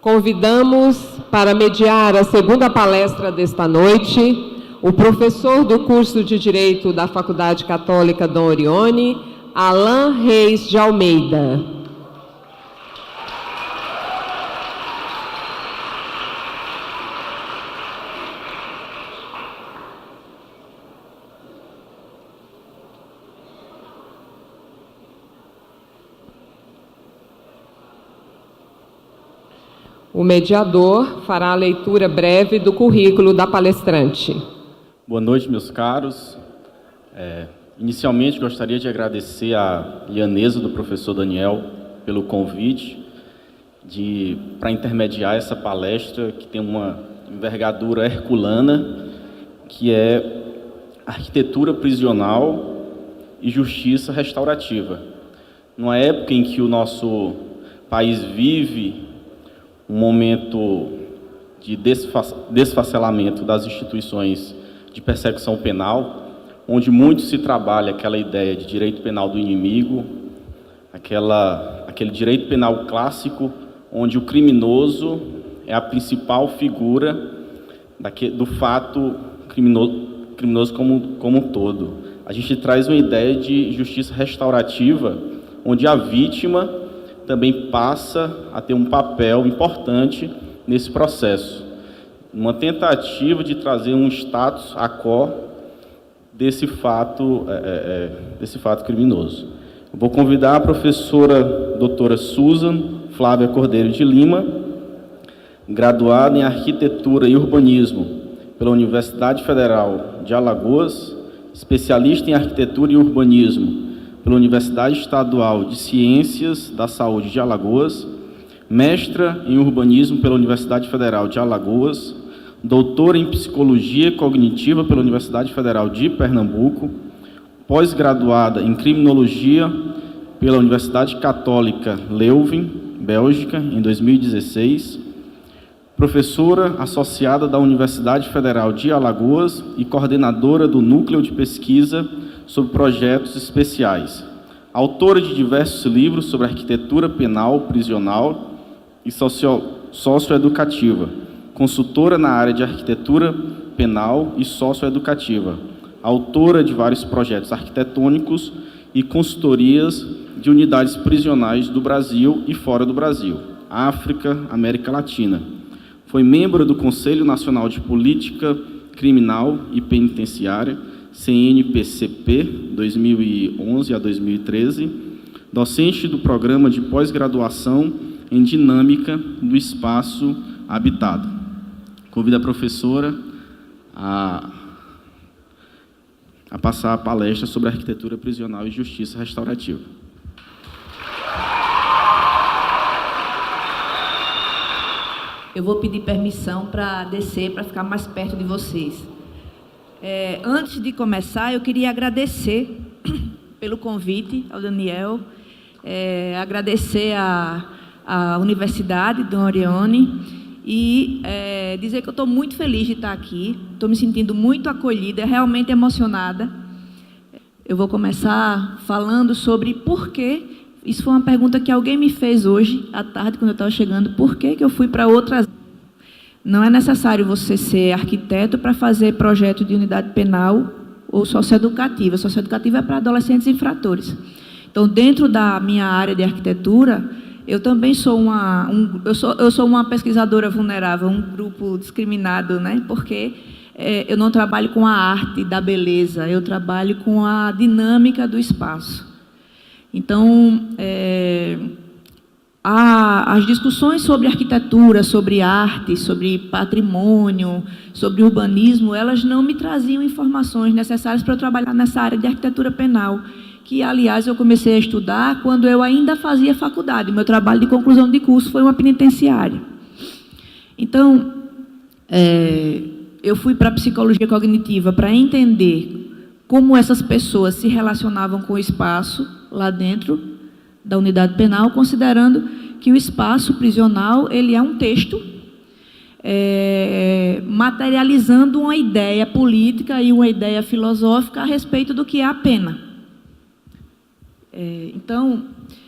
Convidamos para mediar a segunda palestra desta noite o professor do curso de Direito da Faculdade Católica Dom Orione, Alain Reis de Almeida. O mediador fará a leitura breve do currículo da palestrante. Boa noite, meus caros. Inicialmente, gostaria de agradecer a lianesa do professor Daniel pelo convite para intermediar essa palestra que tem uma envergadura herculana, que é arquitetura prisional e justiça restaurativa. Numa época em que o nosso país vive um momento de desfacelamento das instituições de persecução penal, onde muito se trabalha aquela ideia de direito penal do inimigo, aquele direito penal clássico, onde o criminoso é a principal figura do fato criminoso como um todo. A gente traz uma ideia de justiça restaurativa, onde a vítima também passa a ter um papel importante nesse processo, uma tentativa de trazer um status quo desse fato criminoso. Eu vou convidar a professora doutora Susan Flávia Cordeiro de Lima, graduada em Arquitetura e Urbanismo pela Universidade Federal de Alagoas, especialista em Arquitetura e Urbanismo pela Universidade Estadual de Ciências da Saúde de Alagoas, mestra em Urbanismo pela Universidade Federal de Alagoas, doutora em Psicologia Cognitiva pela Universidade Federal de Pernambuco, pós-graduada em Criminologia pela Universidade Católica Leuven, Bélgica, em 2016, professora associada da Universidade Federal de Alagoas e coordenadora do Núcleo de Pesquisa sobre Projetos Especiais, autora de diversos livros sobre arquitetura penal, prisional e socioeducativa, consultora na área de arquitetura penal e socioeducativa, autora de vários projetos arquitetônicos e consultorias de unidades prisionais do Brasil e fora do Brasil, África, América Latina. Foi membro do Conselho Nacional de Política Criminal e Penitenciária, CNPCP, 2011 a 2013, docente do Programa de Pós-Graduação em Dinâmica do Espaço Habitado. Convido a professora a passar a palestra sobre arquitetura prisional e justiça restaurativa. Eu vou pedir permissão para descer, para ficar mais perto de vocês. Antes de começar, eu queria agradecer pelo convite ao Daniel, agradecer à Universidade Dom Orione e dizer que eu estou muito feliz de estar aqui, estou me sentindo muito acolhida, realmente emocionada. Eu vou começar falando sobre por que, isso foi uma pergunta que alguém me fez hoje à tarde, quando eu estava chegando, por que eu fui para outras. Não é necessário você ser arquiteto para fazer projeto de unidade penal ou socioeducativa. Socioeducativa é para adolescentes infratores. Então, dentro da minha área de arquitetura, eu também sou uma pesquisadora vulnerável, um grupo discriminado, né? Porque eu não trabalho com a arte da beleza, eu trabalho com a dinâmica do espaço. Então, as discussões sobre arquitetura, sobre arte, sobre patrimônio, sobre urbanismo, elas não me traziam informações necessárias para eu trabalhar nessa área de arquitetura penal, que, aliás, eu comecei a estudar quando eu ainda fazia faculdade. Meu trabalho de conclusão de curso foi uma penitenciária. Então, eu fui para a psicologia cognitiva para entender como essas pessoas se relacionavam com o espaço lá dentro da unidade penal, considerando que o espaço prisional ele é um texto materializando uma ideia política e uma ideia filosófica a respeito do que é a pena. Então,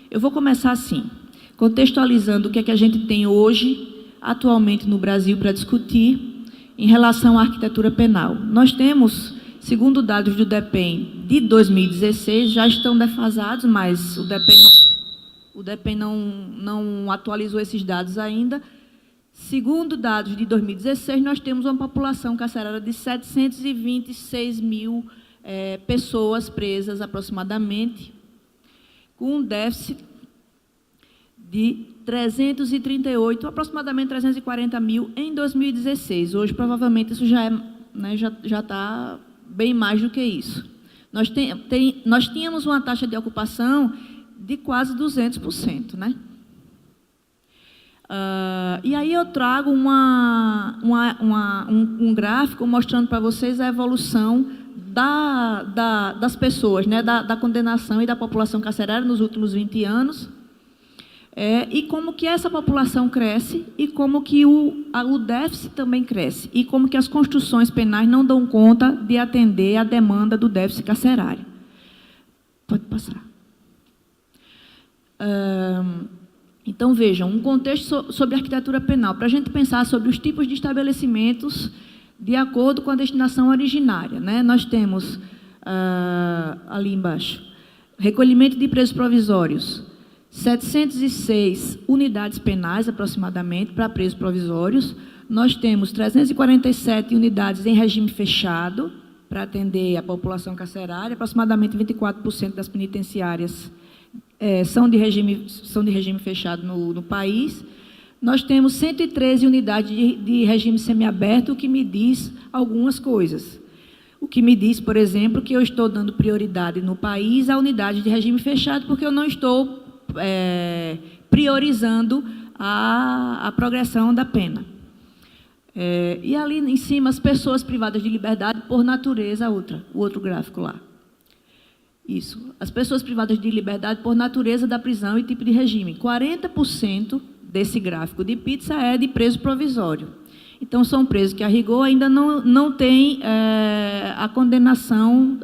eu vou começar assim, contextualizando o que é que a gente tem hoje atualmente no Brasil para discutir em relação à arquitetura penal. Nós temos, segundo dados do DEPEN de 2016, já estão defasados, mas o DEPEN não atualizou esses dados ainda. Segundo dados de 2016, nós temos uma população carcerária de 726 mil pessoas presas aproximadamente, com um déficit de 338, aproximadamente 340 mil em 2016. Hoje, provavelmente, isso já está bem mais do que isso. Nós tínhamos uma taxa de ocupação de quase 200%, né? E aí eu trago um gráfico mostrando para vocês a evolução das pessoas, né, da condenação e da população carcerária nos últimos 20 anos, e como que essa população cresce e como que o déficit também cresce, e como que as construções penais não dão conta de atender a demanda do déficit carcerário. Pode passar. Então, vejam, um contexto sobre arquitetura penal, para a gente pensar sobre os tipos de estabelecimentos de acordo com a destinação originária, né? Nós temos, ali embaixo, recolhimento de presos provisórios, 706 unidades penais, aproximadamente, para presos provisórios. Nós temos 347 unidades em regime fechado, para atender a população carcerária, aproximadamente 24% das penitenciárias são de regime fechado no país. Nós temos 113 unidades de regime semiaberto, o que me diz algumas coisas. O que me diz, por exemplo, que eu estou dando prioridade no país à unidade de regime fechado, porque eu não estou priorizando a progressão da pena. E ali em cima, as pessoas privadas de liberdade, por natureza, o outro gráfico lá. Isso. As pessoas privadas de liberdade por natureza da prisão e tipo de regime. 40% desse gráfico de pizza é de preso provisório. Então, são presos que, a rigor, ainda não têm a condenação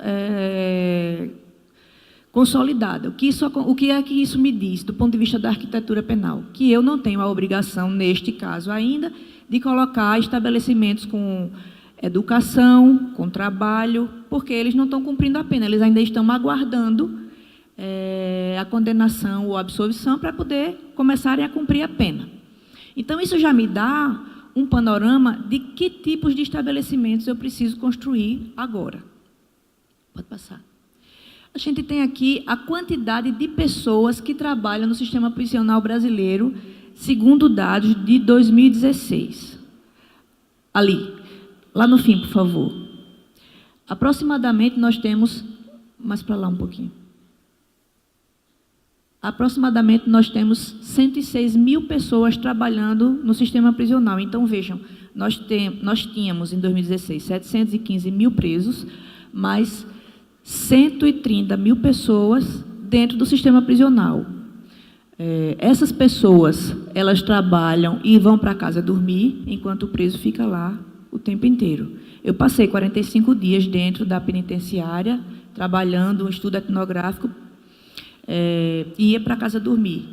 consolidada. O que é que isso me diz, do ponto de vista da arquitetura penal? Que eu não tenho a obrigação, neste caso ainda, de colocar estabelecimentos com educação, com trabalho, porque eles não estão cumprindo a pena, eles ainda estão aguardando a condenação ou a absolvição para poder começarem a cumprir a pena. Então, isso já me dá um panorama de que tipos de estabelecimentos eu preciso construir agora. Pode passar. A gente tem aqui a quantidade de pessoas que trabalham no sistema prisional brasileiro, segundo dados de 2016. Ali. Lá no fim, por favor. Aproximadamente, nós temos... Mais para lá um pouquinho. Aproximadamente, nós temos 106 mil pessoas trabalhando no sistema prisional. Então, vejam, nós tínhamos, em 2016, 715 mil presos, mais 130 mil pessoas dentro do sistema prisional. Essas pessoas, elas trabalham e vão para casa dormir, enquanto o preso fica lá o tempo inteiro. Eu passei 45 dias dentro da penitenciária, trabalhando um estudo etnográfico, e ia para casa dormir.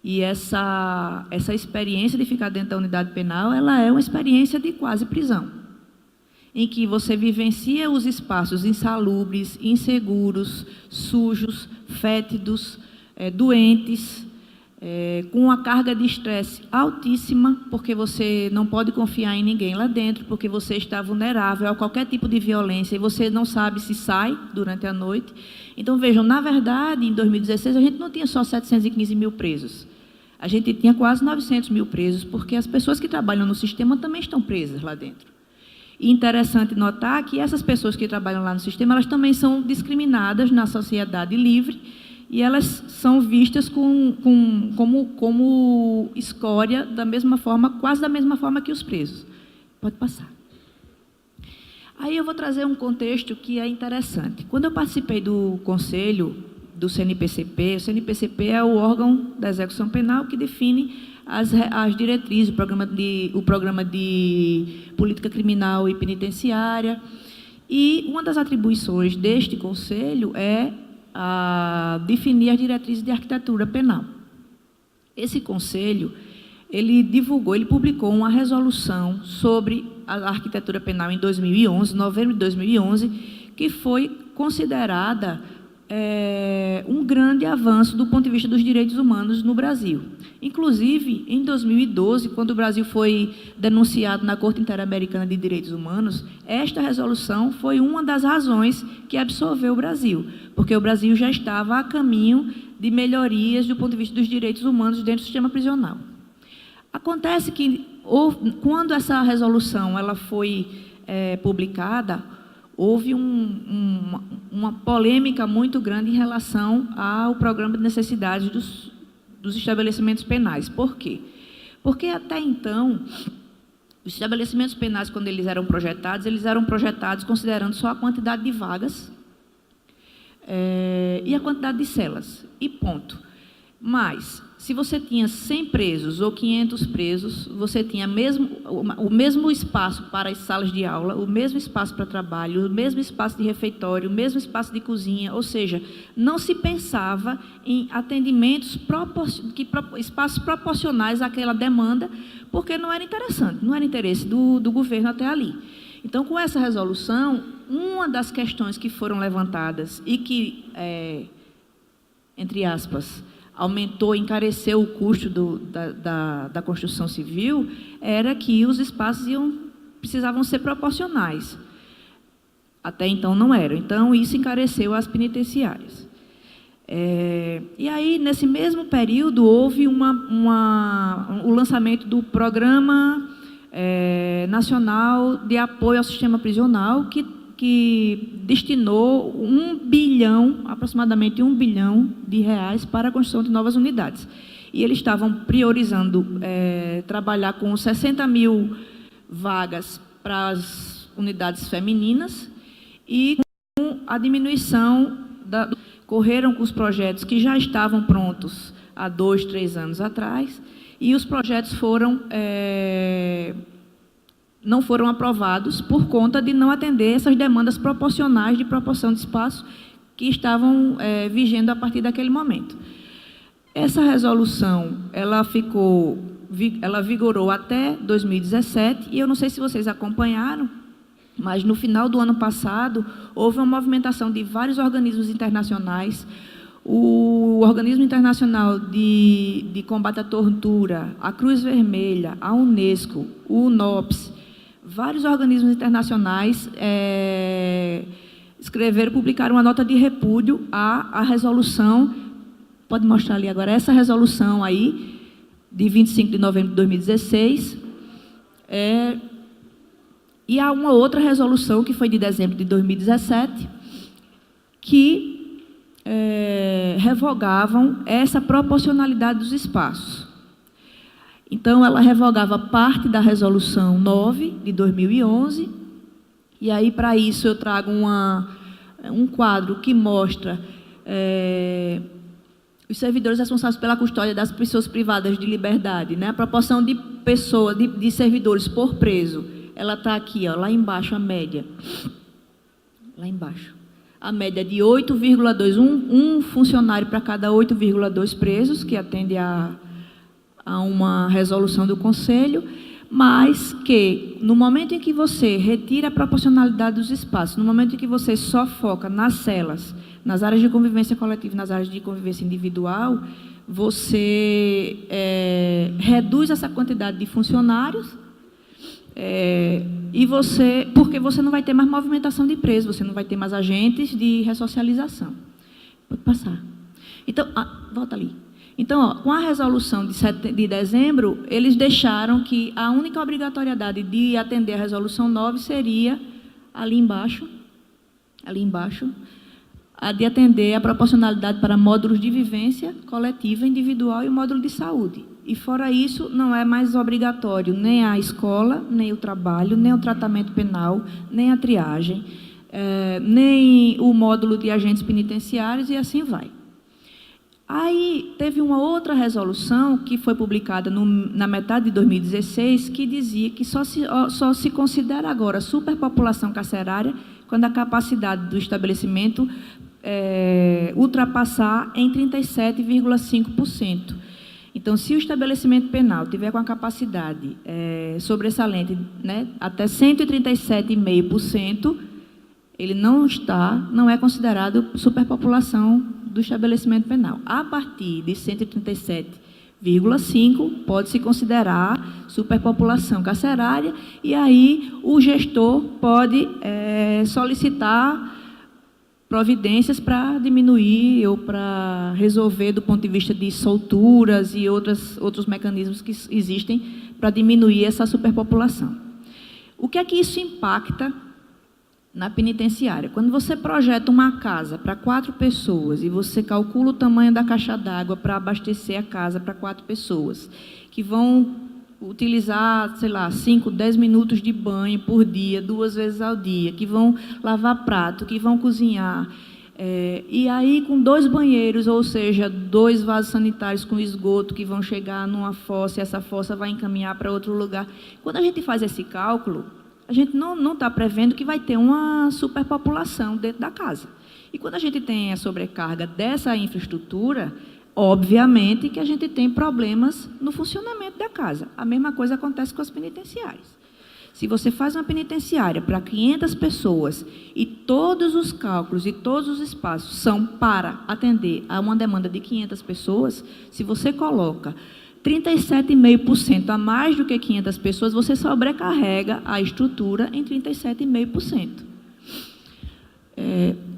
E essa experiência de ficar dentro da unidade penal, ela é uma experiência de quase prisão, em que você vivencia os espaços insalubres, inseguros, sujos, fétidos, doentes, com uma carga de estresse altíssima, porque você não pode confiar em ninguém lá dentro, porque você está vulnerável a qualquer tipo de violência e você não sabe se sai durante a noite. Então, vejam, na verdade, em 2016, a gente não tinha só 715 mil presos. A gente tinha quase 900 mil presos, porque as pessoas que trabalham no sistema também estão presas lá dentro. E interessante notar que essas pessoas que trabalham lá no sistema, elas também são discriminadas na sociedade livre, e elas são vistas como escória da mesma forma, quase da mesma forma que os presos. Pode passar. Aí eu vou trazer um contexto que é interessante. Quando eu participei do conselho do CNPCP, o CNPCP é o órgão da execução penal que define as diretrizes, o programa de política criminal e penitenciária. E uma das atribuições deste conselho é definir as diretrizes de arquitetura penal. Esse conselho, ele publicou uma resolução sobre a arquitetura penal em 2011, novembro de 2011, que foi considerada um grande avanço do ponto de vista dos direitos humanos no Brasil. Inclusive, em 2012, quando o Brasil foi denunciado na Corte Interamericana de Direitos Humanos, esta resolução foi uma das razões que absolveu o Brasil, porque o Brasil já estava a caminho de melhorias do ponto de vista dos direitos humanos dentro do sistema prisional. Acontece que, quando essa resolução ela foi publicada, houve uma polêmica muito grande em relação ao programa de necessidades dos estabelecimentos penais. Por quê? Porque, até então, os estabelecimentos penais, quando eles eram projetados considerando só a quantidade de vagas e a quantidade de celas, e ponto. Mas, se você tinha 100 presos ou 500 presos, você tinha o mesmo espaço para as salas de aula, o mesmo espaço para trabalho, o mesmo espaço de refeitório, o mesmo espaço de cozinha, ou seja, não se pensava em atendimentos, espaços proporcionais àquela demanda, porque não era interessante, não era interesse do governo até ali. Então, com essa resolução, uma das questões que foram levantadas e que, entre aspas, aumentou, encareceu o custo da construção civil, era que os espaços precisavam ser proporcionais. Até então não eram. Então, isso encareceu as penitenciárias. E aí, nesse mesmo período, houve o lançamento do Programa Nacional de Apoio ao Sistema Prisional, que destinou aproximadamente 1 bilhão de reais para a construção de novas unidades. E eles estavam priorizando trabalhar com 60 mil vagas para as unidades femininas e com a diminuição correram com os projetos que já estavam prontos há 2, 3 anos atrás, e os projetos não foram aprovados por conta de não atender essas demandas proporcionais de proporção de espaço que estavam vigendo a partir daquele momento. Essa resolução, ela vigorou até 2017, e eu não sei se vocês acompanharam, mas no final do ano passado, houve uma movimentação de vários organismos internacionais, o Organismo Internacional de Combate à Tortura, a Cruz Vermelha, a Unesco, o UNOPS, vários organismos internacionais publicaram uma nota de repúdio à resolução, pode mostrar ali agora, essa resolução aí, de 25 de novembro de 2016, e há uma outra resolução, que foi de dezembro de 2017, que revogavam essa proporcionalidade dos espaços. Então, ela revogava parte da Resolução 9, de 2011, e aí, para isso, eu trago um quadro que mostra os servidores responsáveis pela custódia das pessoas privadas de liberdade, né? A proporção de pessoas, de servidores por preso, ela está aqui, ó, lá embaixo, a média. Lá embaixo. A média de 8,2, um funcionário para cada 8,2 presos, que atende a uma resolução do Conselho, mas que, no momento em que você retira a proporcionalidade dos espaços, no momento em que você só foca nas celas, nas áreas de convivência coletiva, nas áreas de convivência individual, você reduz essa quantidade de funcionários, porque você não vai ter mais movimentação de presos, você não vai ter mais agentes de ressocialização. Pode passar. Então, volta ali. Então, ó, com a resolução de dezembro, eles deixaram que a única obrigatoriedade de atender a resolução 9 seria ali embaixo, a de atender a proporcionalidade para módulos de vivência coletiva, individual e o módulo de saúde. E, fora isso, não é mais obrigatório nem a escola, nem o trabalho, nem o tratamento penal, nem a triagem, nem o módulo de agentes penitenciários, e assim vai. Aí, teve uma outra resolução que foi publicada na metade de 2016, que dizia que só se considera agora superpopulação carcerária quando a capacidade do estabelecimento ultrapassar em 37,5%. Então, se o estabelecimento penal tiver com a capacidade sobressalente, né, até 137,5%, ele não é considerado superpopulação do estabelecimento penal. A partir de 137,5%, pode-se considerar superpopulação carcerária, e aí o gestor pode solicitar providências para diminuir ou para resolver do ponto de vista de solturas e outros mecanismos que existem para diminuir essa superpopulação. O que é que isso impacta na penitenciária? Quando você projeta uma casa para 4 pessoas e você calcula o tamanho da caixa d'água para abastecer a casa para 4 pessoas, que vão utilizar, sei lá, 5, 10 minutos de banho por dia, 2 vezes ao dia, que vão lavar prato, que vão cozinhar, e aí com 2 banheiros, ou seja, 2 vasos sanitários com esgoto que vão chegar numa fossa, e essa fossa vai encaminhar para outro lugar. Quando a gente faz esse cálculo, a gente não está prevendo que vai ter uma superpopulação dentro da casa. E quando a gente tem a sobrecarga dessa infraestrutura, obviamente que a gente tem problemas no funcionamento da casa. A mesma coisa acontece com as penitenciárias. Se você faz uma penitenciária para 500 pessoas e todos os cálculos e todos os espaços são para atender a uma demanda de 500 pessoas, se você coloca 37,5% a mais do que 500 pessoas, você sobrecarrega a estrutura em 37,5%.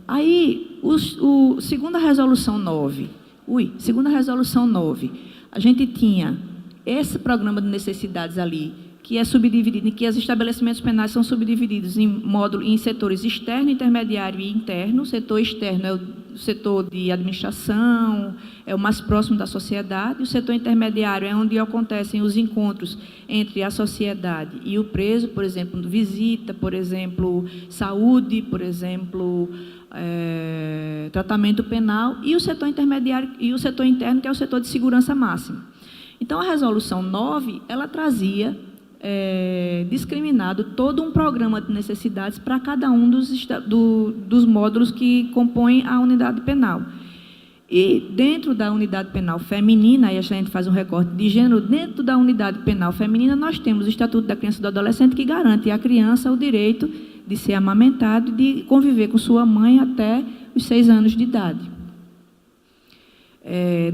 Aí, segundo a resolução 9, a gente tinha esse programa de necessidades ali, que é subdividido, em que os estabelecimentos penais são subdivididos em setores externo, intermediário e interno. O setor externo é o setor de administração, é o mais próximo da sociedade. O setor intermediário é onde acontecem os encontros entre a sociedade e o preso, por exemplo, visita, por exemplo, saúde, por exemplo, tratamento penal, e o setor intermediário e o setor interno, que é o setor de segurança máxima. Então, a resolução 9, ela trazia discriminado todo um programa de necessidades para cada um dos módulos que compõem a unidade penal. E dentro da unidade penal feminina, aí a gente faz um recorte de gênero, dentro da unidade penal feminina nós temos o Estatuto da Criança e do Adolescente, que garante à criança o direito de ser amamentado e de conviver com sua mãe até os 6 anos de idade.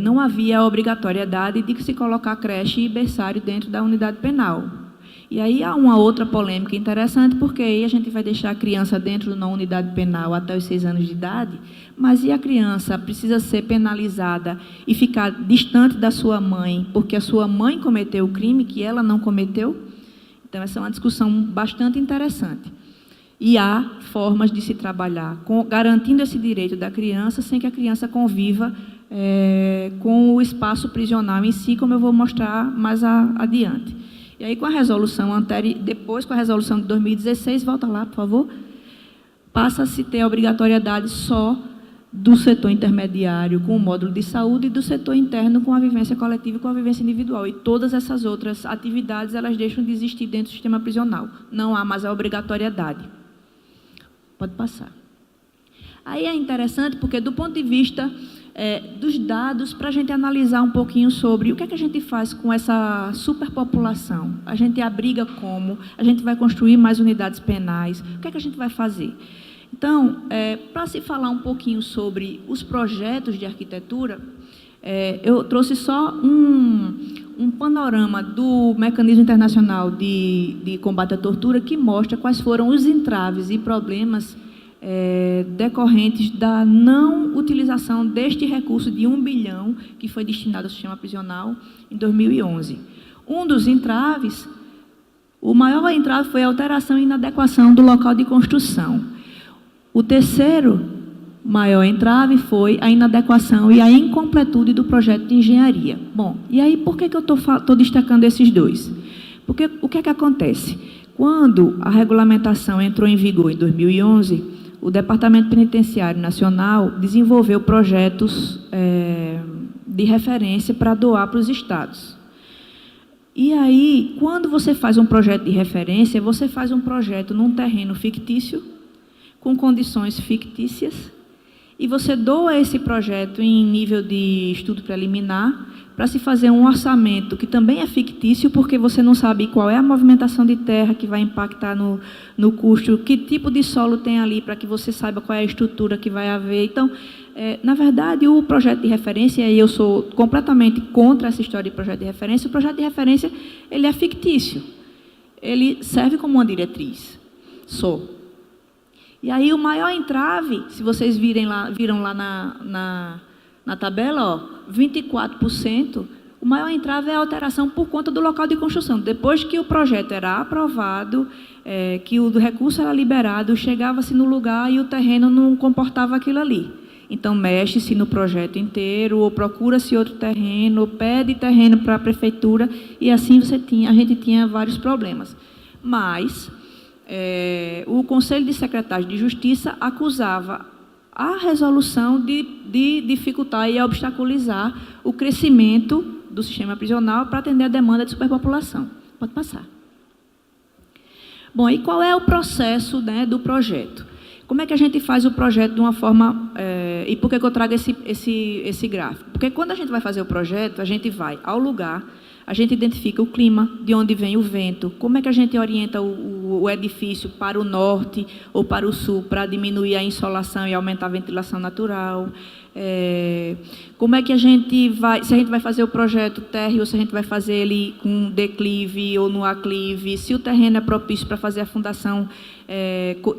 Não havia a obrigatoriedade de se colocar creche e berçário dentro da unidade penal. E aí há uma outra polêmica interessante, porque aí a gente vai deixar a criança dentro de uma unidade penal até os 6 anos de idade, mas e a criança precisa ser penalizada e ficar distante da sua mãe, porque a sua mãe cometeu o crime que ela não cometeu? Então, essa é uma discussão bastante interessante. E há formas de se trabalhar garantindo esse direito da criança sem que a criança conviva com o espaço prisional em si, como eu vou mostrar mais adiante. E aí, com a resolução anterior, depois com a resolução de 2016, volta lá, por favor, passa-se a ter a obrigatoriedade só do setor intermediário com o módulo de saúde e do setor interno com a vivência coletiva e com a vivência individual. E todas essas outras atividades, elas deixam de existir dentro do sistema prisional. Não há mais a obrigatoriedade. Pode passar. Aí é interessante porque, do ponto de vista dos dados, para a gente analisar um pouquinho sobre o que é que a gente faz com essa superpopulação. A gente abriga como? A gente vai construir mais unidades penais? O que é que a gente vai fazer? Então, para se falar um pouquinho sobre os projetos de arquitetura, eu trouxe só um panorama do Mecanismo Internacional de Combate à Tortura, que mostra quais foram os entraves e problemas decorrentes da não utilização deste recurso de 1 bilhão que foi destinado ao sistema prisional em 2011. Um dos entraves, o maior entrave foi a alteração e inadequação do local de construção. O terceiro maior entrave foi a inadequação e a incompletude do projeto de engenharia. Bom, e aí por que eu estou destacando esses dois? Porque o que é que acontece? Quando a regulamentação entrou em vigor em 2011, o Departamento Penitenciário Nacional desenvolveu projetos de referência para doar para os estados. E aí, quando você faz um projeto de referência, você faz um projeto num terreno fictício, com condições fictícias, e você doa esse projeto em nível de estudo preliminar para se fazer um orçamento que também é fictício, porque você não sabe qual é a movimentação de terra que vai impactar no custo, que tipo de solo tem ali, para que você saiba qual é a estrutura que vai haver. Então, na verdade, o projeto de referência, e eu sou completamente contra essa história de projeto de referência, o projeto de referência ele é fictício. Ele serve como uma diretriz. E aí o maior entrave, se vocês viram lá na tabela, 24%, o maior entrave é a alteração por conta do local de construção. Depois que o projeto era aprovado, que o recurso era liberado, chegava-se no lugar e o terreno não comportava aquilo ali. Então, mexe-se no projeto inteiro, ou procura-se outro terreno, ou pede terreno para a prefeitura, e assim a gente tinha vários problemas. Mas o Conselho de Secretários de Justiça acusava a resolução de dificultar e obstaculizar o crescimento do sistema prisional para atender a demanda de superpopulação. Pode passar. Bom, e qual é o processo, né, do projeto? Como é que a gente faz o projeto de uma forma... e por que eu trago esse gráfico? Porque quando a gente vai fazer o projeto, a gente vai ao lugar, a gente identifica o clima, de onde vem o vento, como é que a gente orienta o edifício para o norte ou para o sul, para diminuir a insolação e aumentar a ventilação natural. Como é que a gente vai... Se a gente vai fazer o projeto térreo, ou se a gente vai fazer ele com declive ou no aclive, se o terreno é propício para fazer a fundação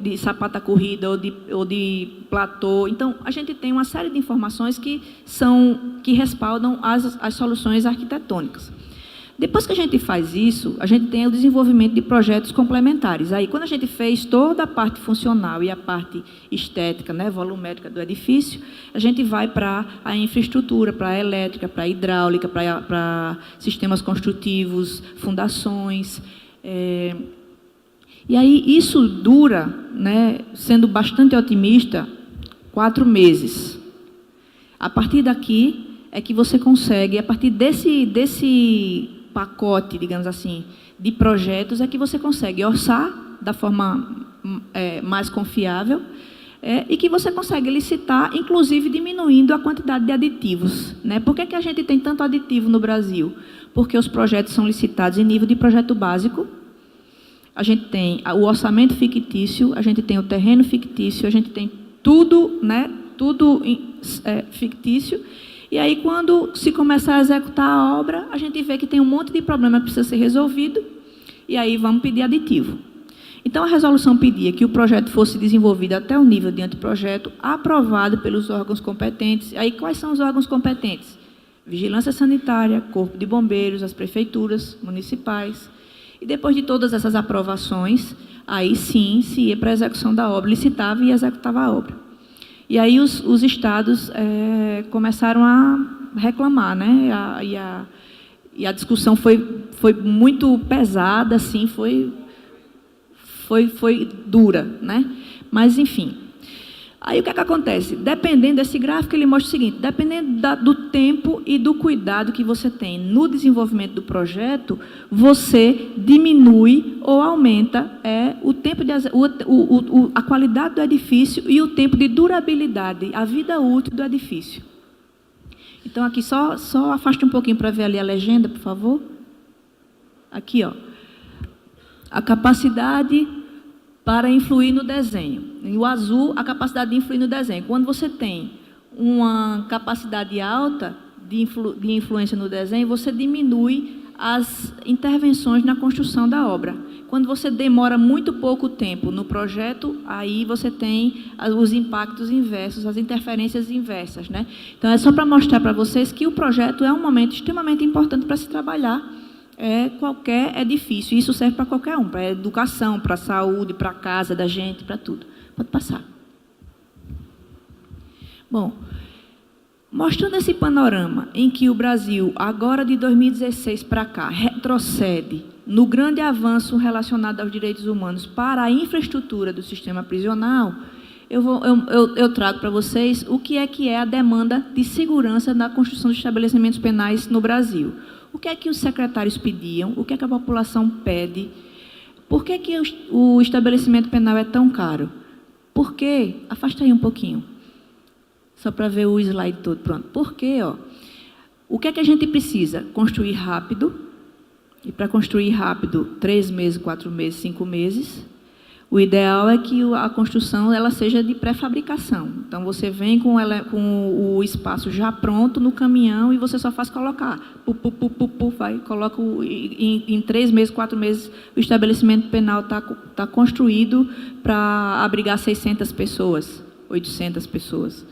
de sapata corrida ou de platô. Então, a gente tem uma série de informações que respaldam as soluções arquitetônicas. Depois que a gente faz isso, a gente tem o desenvolvimento de projetos complementares. Aí, quando a gente fez toda a parte funcional e a parte estética, né, volumétrica do edifício, a gente vai para a infraestrutura, para a elétrica, para a hidráulica, para sistemas construtivos, fundações. E aí, isso dura, né, sendo bastante otimista, 4 meses. A partir daqui é que você consegue, a partir desse pacote, digamos assim, de projetos, é que você consegue orçar da forma mais confiável e que você consegue licitar, inclusive diminuindo a quantidade de aditivos. Né? Por que a gente tem tanto aditivo no Brasil? Porque os projetos são licitados em nível de projeto básico, a gente tem o orçamento fictício, a gente tem o terreno fictício, a gente tem tudo, né, tudo fictício. E aí, quando se começar a executar a obra, a gente vê que tem um monte de problema que precisa ser resolvido, e aí vamos pedir aditivo. Então, a resolução pedia que o projeto fosse desenvolvido até o nível de anteprojeto, aprovado pelos órgãos competentes. Aí, quais são os órgãos competentes? Vigilância Sanitária, Corpo de Bombeiros, as prefeituras municipais. E depois de todas essas aprovações, aí sim se ia para a execução da obra, licitava e executava a obra. E aí os estados começaram a reclamar, né? E a discussão foi muito pesada, assim, foi dura, né? Mas, enfim. Aí o que é que acontece? Dependendo desse gráfico, ele mostra o seguinte: dependendo do tempo e do cuidado que você tem no desenvolvimento do projeto, você diminui ou aumenta o tempo a qualidade do edifício e o tempo de durabilidade, a vida útil do edifício. Então, aqui só afaste um pouquinho para ver ali a legenda, por favor. Aqui, ó. A capacidade para influir no desenho. Em o azul, a capacidade de influir no desenho. Quando você tem uma capacidade alta de influência no desenho, você diminui as intervenções na construção da obra. Quando você demora muito pouco tempo no projeto, aí você tem os impactos inversos, as interferências inversas, né? Então, é só para mostrar para vocês que o projeto é um momento extremamente importante para se trabalhar qualquer edifício. Isso serve para qualquer um, para a educação, para a saúde, para a casa da gente, para tudo. Pode passar. Bom, mostrando esse panorama em que o Brasil, agora de 2016 para cá, retrocede no grande avanço relacionado aos direitos humanos para a infraestrutura do sistema prisional, eu trago para vocês o que é a demanda de segurança na construção de estabelecimentos penais no Brasil. O que é que os secretários pediam? O que é que a população pede? Por que o estabelecimento penal é tão caro? Porque, afasta aí um pouquinho, Só para ver o slide todo. Pronto. Por quê? O que é que a gente precisa? Construir rápido. E para construir rápido, 3 meses, 4 meses, 5 meses. O ideal é que a construção ela seja de pré-fabricação. Então, você vem com o espaço já pronto no caminhão e você só faz colocar. Coloca em 3 meses, 4 meses, o estabelecimento penal está construído para abrigar 600 pessoas, 800 pessoas.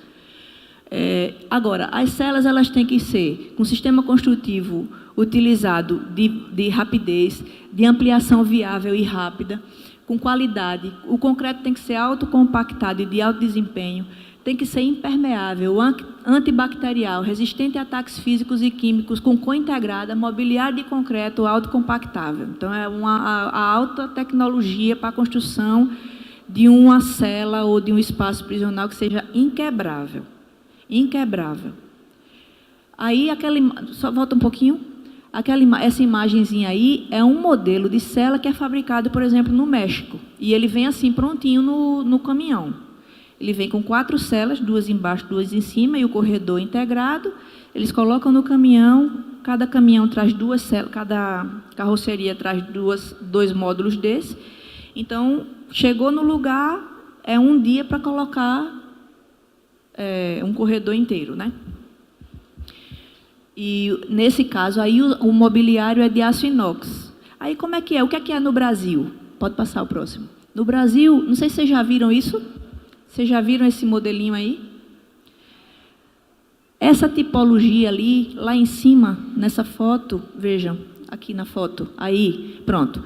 Agora, as celas elas têm que ser com sistema construtivo utilizado de rapidez, de ampliação viável e rápida, com qualidade. O concreto tem que ser autocompactado e de alto desempenho, tem que ser impermeável, antibacterial, resistente a ataques físicos e químicos, com co-integrada, mobiliário de concreto autocompactável. Então, é a alta tecnologia para a construção de uma cela ou de um espaço prisional que seja inquebrável. Inquebrável. Aí, só volta um pouquinho. Essa imagenzinha aí é um modelo de cela que é fabricado, por exemplo, no México. E ele vem assim, prontinho no caminhão. Ele vem com 4 celas, 2 embaixo, 2 em cima, e o corredor integrado. Eles colocam no caminhão, cada caminhão traz 2 celas, cada carroceria traz 2 módulos desse. Então, chegou no lugar, é um dia para colocar um corredor inteiro, né? E, nesse caso, aí o mobiliário é de aço inox. Aí, como é que é? O que é no Brasil? Pode passar o próximo. No Brasil, não sei se vocês já viram isso. Vocês já viram esse modelinho aí? Essa tipologia ali, lá em cima, nessa foto, vejam, aqui na foto, aí, pronto.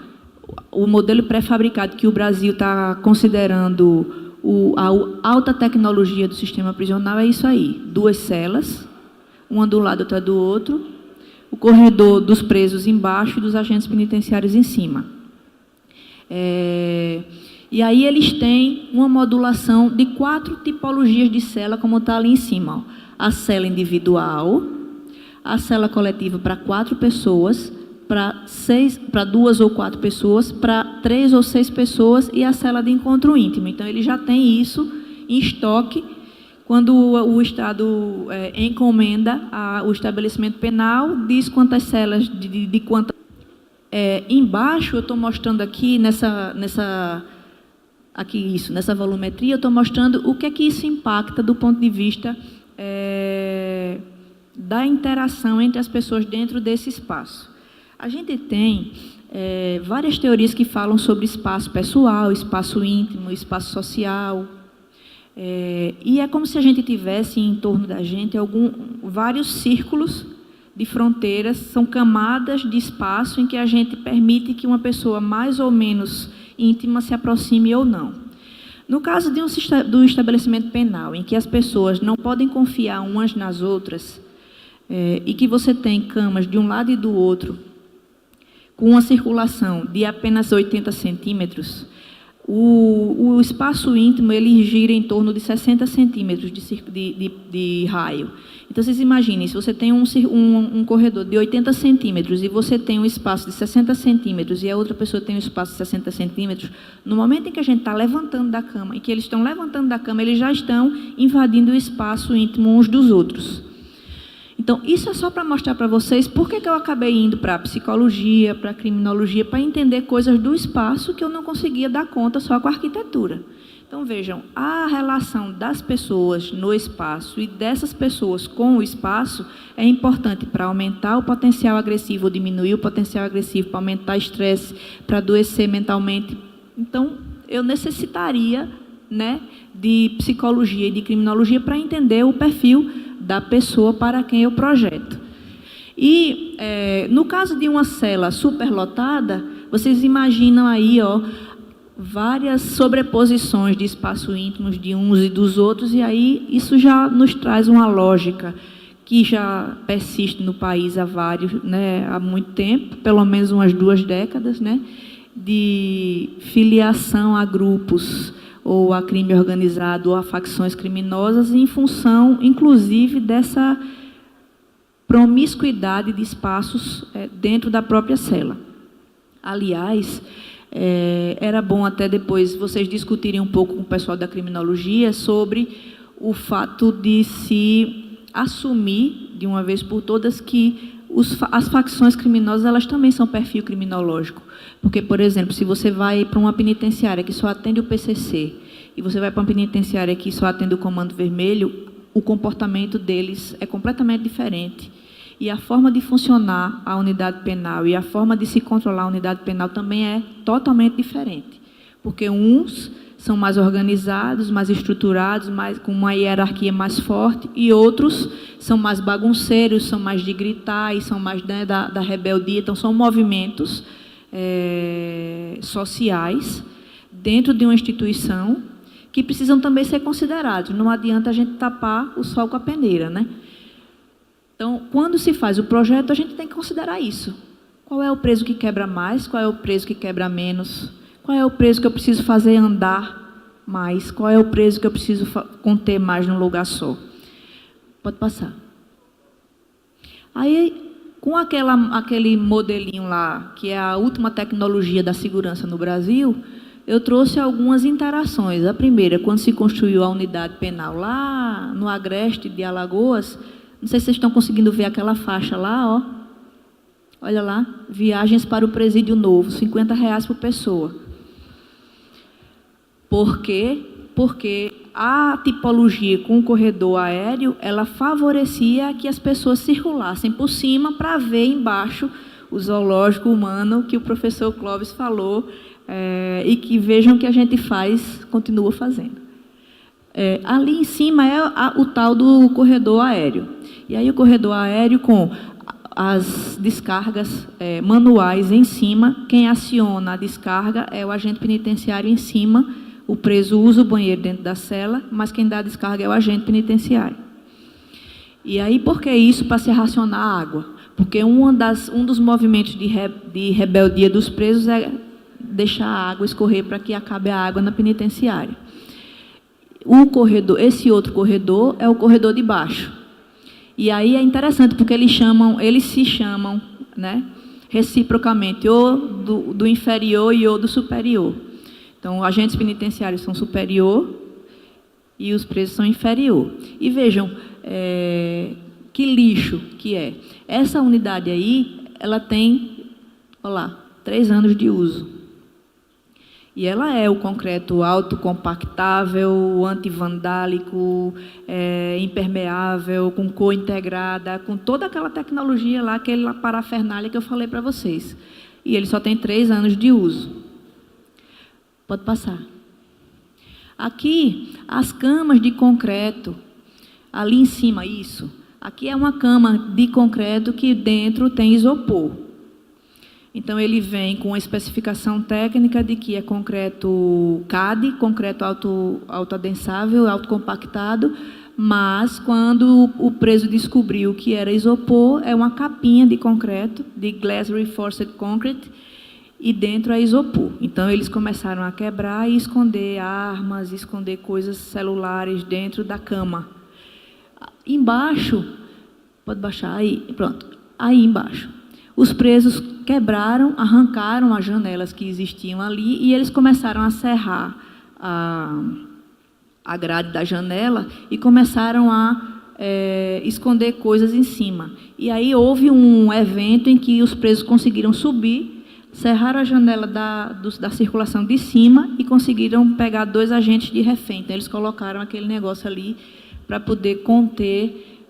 O modelo pré-fabricado que o Brasil está considerando a alta tecnologia do sistema prisional é isso aí. 2 celas, uma do lado, outra do outro, o corredor dos presos embaixo e dos agentes penitenciários em cima. E aí eles têm uma modulação de 4 tipologias de cela, como está ali em cima. A cela individual, a cela coletiva para 4 pessoas, para 2 ou 4 pessoas, para 3 ou 6 pessoas e a cela de encontro íntimo. Então, ele já tem isso em estoque quando o Estado encomenda o estabelecimento penal, diz quantas celas, de quantas... embaixo, eu estou mostrando aqui, nessa volumetria, eu estou mostrando o que é que isso impacta do ponto de vista da interação entre as pessoas dentro desse espaço. A gente tem várias teorias que falam sobre espaço pessoal, espaço íntimo, espaço social... e é como se a gente tivesse em torno da gente vários círculos de fronteiras, são camadas de espaço em que a gente permite que uma pessoa mais ou menos íntima se aproxime ou não. No caso do estabelecimento penal, em que as pessoas não podem confiar umas nas outras, e que você tem camas de um lado e do outro, com uma circulação de apenas 80 centímetros, o espaço íntimo ele gira em torno de 60 centímetros de raio. Então, vocês imaginem, se você tem um corredor de 80 centímetros e você tem um espaço de 60 centímetros e a outra pessoa tem um espaço de 60 centímetros, no momento em que a gente está levantando da cama, em que eles estão levantando da cama, eles já estão invadindo o espaço íntimo uns dos outros. Então, isso é só para mostrar para vocês por que eu acabei indo para a psicologia, para a criminologia, para entender coisas do espaço que eu não conseguia dar conta só com a arquitetura. Então, vejam, a relação das pessoas no espaço e dessas pessoas com o espaço é importante para aumentar o potencial agressivo, ou diminuir o potencial agressivo, para aumentar o estresse, para adoecer mentalmente. Então, eu necessitaria, né, de psicologia e de criminologia para entender o perfil da pessoa para quem eu projeto. E, no caso de uma cela superlotada, vocês imaginam aí, várias sobreposições de espaço íntimos de uns e dos outros, e aí isso já nos traz uma lógica que já persiste no país há muito tempo, pelo menos umas 2 décadas, né, de filiação a grupos ou a crime organizado, ou a facções criminosas, em função, inclusive, dessa promiscuidade de espaços dentro da própria cela. Aliás, era bom até depois vocês discutirem um pouco com o pessoal da criminologia sobre o fato de se assumir, de uma vez por todas, que as facções criminosas, elas também são perfil criminológico. Porque, por exemplo, se você vai para uma penitenciária que só atende o PCC, e você vai para uma penitenciária que só atende o Comando Vermelho, o comportamento deles é completamente diferente. E a forma de funcionar a unidade penal e a forma de se controlar a unidade penal também é totalmente diferente. Porque uns são mais organizados, mais estruturados, com uma hierarquia mais forte, e outros são mais bagunceiros, são mais de gritar e são mais, né, da rebeldia. Então, são movimentos sociais dentro de uma instituição que precisam também ser considerados. Não adianta a gente tapar o sol com a peneira, né? Então, quando se faz o projeto, a gente tem que considerar isso. Qual é o preso que quebra mais? Qual é o preso que quebra menos? Qual é o preso que eu preciso fazer andar mais? Qual é o preso que eu preciso conter mais num lugar só? Pode passar. Aí, com aquele modelinho lá, que é a última tecnologia da segurança no Brasil, eu trouxe algumas interações. A primeira, quando se construiu a unidade penal lá no Agreste de Alagoas, não sei se vocês estão conseguindo ver aquela faixa lá, ó. Olha lá, viagens para o presídio novo, R$50 por pessoa. Por quê? Porque a tipologia com o corredor aéreo, ela favorecia que as pessoas circulassem por cima para ver embaixo o zoológico humano que o professor Clóvis falou, e que vejam que a gente continua fazendo. Ali em cima é o tal do corredor aéreo. E aí o corredor aéreo com as descargas manuais em cima, quem aciona a descarga é o agente penitenciário em cima, o preso usa o banheiro dentro da cela, mas quem dá a descarga é o agente penitenciário. E aí, por que isso? Para se racionar a água. Porque um dos movimentos de rebeldia dos presos é deixar a água escorrer para que acabe a água na penitenciária. Esse outro corredor é o corredor de baixo. E aí é interessante, porque eles se chamam, né, reciprocamente, ou do inferior e ou do superior. Então, os agentes penitenciários são superior e os presos são inferior. E vejam que lixo que é. Essa unidade aí, ela tem, olha lá, 3 anos de uso. E ela é o concreto autocompactável, antivandálico, impermeável, com cor integrada, com toda aquela tecnologia lá, aquela parafernália que eu falei para vocês. E ele só tem 3 anos de uso. Pode passar. Aqui, as camas de concreto, ali em cima, isso. Aqui é uma cama de concreto que dentro tem isopor. Então, ele vem com a especificação técnica de que é concreto CAD, concreto autoadensável, autocompactado, mas, quando o preso descobriu que era isopor, é uma capinha de concreto, de Glass Reinforced Concrete, e dentro é isopor. Então, eles começaram a quebrar e esconder armas, esconder coisas celulares dentro da cama. Embaixo, pode baixar aí, pronto, aí embaixo. Os presos quebraram, arrancaram as janelas que existiam ali e eles começaram a serrar a grade da janela e começaram a esconder coisas em cima. E aí houve um evento em que os presos conseguiram subir, serraram a janela da circulação de cima e conseguiram pegar 2 agentes de refém. Então, eles colocaram aquele negócio ali para poder conter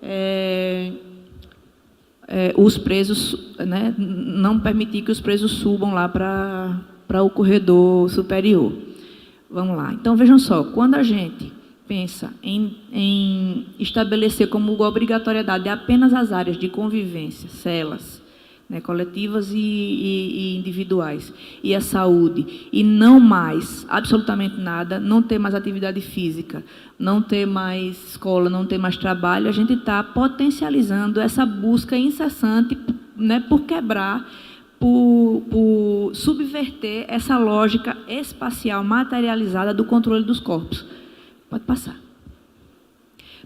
os presos, né, não permitir que os presos subam lá para o corredor superior. Vamos lá. Então, vejam só, quando a gente pensa em estabelecer como obrigatoriedade apenas as áreas de convivência, celas, né, coletivas e individuais, e a saúde, e não mais, absolutamente nada, não ter mais atividade física, não ter mais escola, não ter mais trabalho, a gente está potencializando essa busca incessante, né, por quebrar, por subverter essa lógica espacial materializada do controle dos corpos. Pode passar.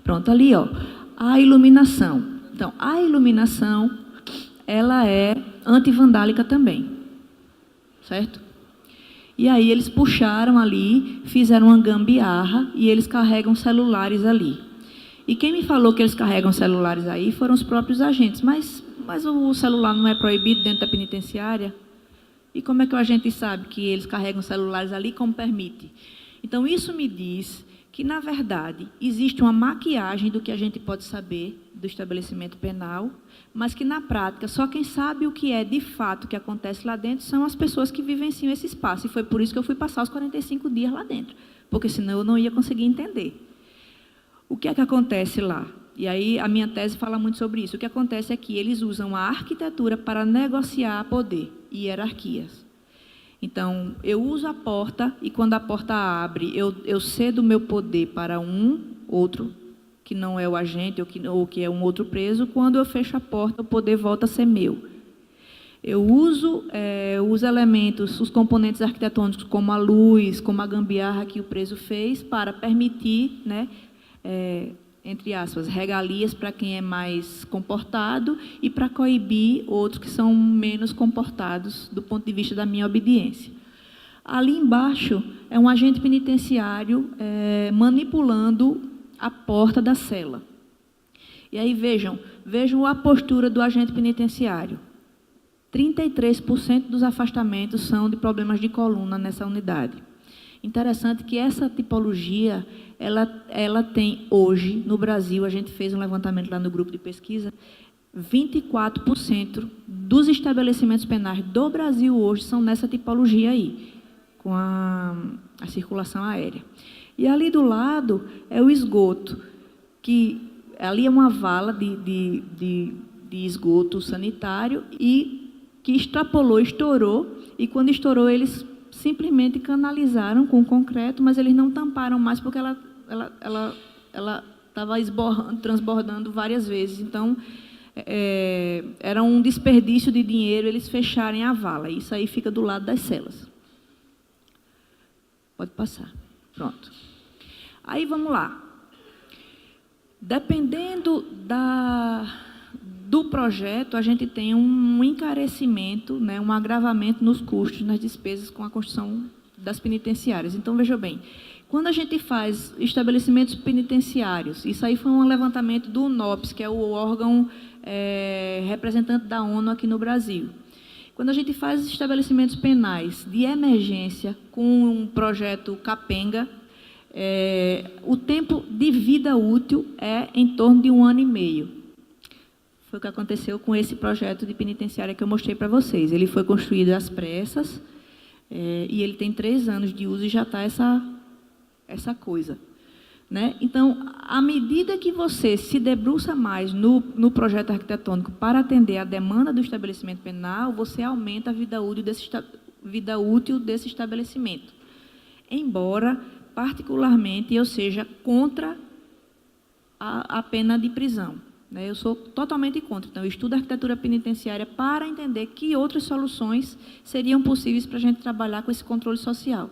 Pronto, ali, ó, a iluminação. Então, a iluminação, ela é antivandálica também, certo? E aí eles puxaram ali, fizeram uma gambiarra e eles carregam celulares ali. E quem me falou que eles carregam celulares aí foram os próprios agentes. Mas o celular não é proibido dentro da penitenciária? E como é que o agente sabe que eles carregam celulares ali como permite? Então, isso me diz que, na verdade, existe uma maquiagem do que a gente pode saber do estabelecimento penal, mas que, na prática, só quem sabe o que é, de fato, o que acontece lá dentro são as pessoas que vivenciam esse espaço. E foi por isso que eu fui passar os 45 dias lá dentro, porque senão eu não ia conseguir entender. O que é que acontece lá? E aí a minha tese fala muito sobre isso. O que acontece é que eles usam a arquitetura para negociar poder e hierarquias. Então, eu uso a porta e, quando a porta abre, eu cedo o meu poder para outro, que não é o agente ou que é um outro preso. Quando eu fecho a porta, o poder volta a ser meu. Eu uso os elementos, os componentes arquitetônicos, como a luz, como a gambiarra que o preso fez, para permitir, né, entre aspas, regalias para quem é mais comportado e para coibir outros que são menos comportados do ponto de vista da minha obediência. Ali embaixo é um agente penitenciário manipulando a porta da cela. E aí vejam a postura do agente penitenciário. 33% dos afastamentos são de problemas de coluna nessa unidade. Interessante que essa tipologia, ela tem hoje, no Brasil, a gente fez um levantamento lá no grupo de pesquisa, 24% dos estabelecimentos penais do Brasil hoje são nessa tipologia aí, com a circulação aérea. E ali do lado é o esgoto, que ali é uma vala de esgoto sanitário e que extrapolou, estourou, e quando estourou eles simplesmente canalizaram com concreto, mas eles não tamparam mais porque ela estava transbordando várias vezes. Então, era um desperdício de dinheiro eles fecharem a vala. Isso aí fica do lado das celas. Pode passar. Pronto. Aí, vamos lá. Dependendo do projeto, a gente tem um encarecimento, né, um agravamento nos custos, nas despesas com a construção das penitenciárias. Então, veja bem, quando a gente faz estabelecimentos penitenciários, isso aí foi um levantamento do UNOPS, que é o órgão representante da ONU aqui no Brasil. Quando a gente faz estabelecimentos penais de emergência com um projeto capenga, o tempo de vida útil é em torno de 1 ano e meio. Foi o que aconteceu com esse projeto de penitenciária que eu mostrei para vocês. Ele foi construído às pressas, e ele tem 3 anos de uso e já está essa coisa. Né? Então, à medida que você se debruça mais no projeto arquitetônico para atender a demanda do estabelecimento penal, você aumenta a vida útil desse estabelecimento. Embora, particularmente, eu seja contra a pena de prisão. Eu sou totalmente contra. Então, eu estudo arquitetura penitenciária para entender que outras soluções seriam possíveis para a gente trabalhar com esse controle social.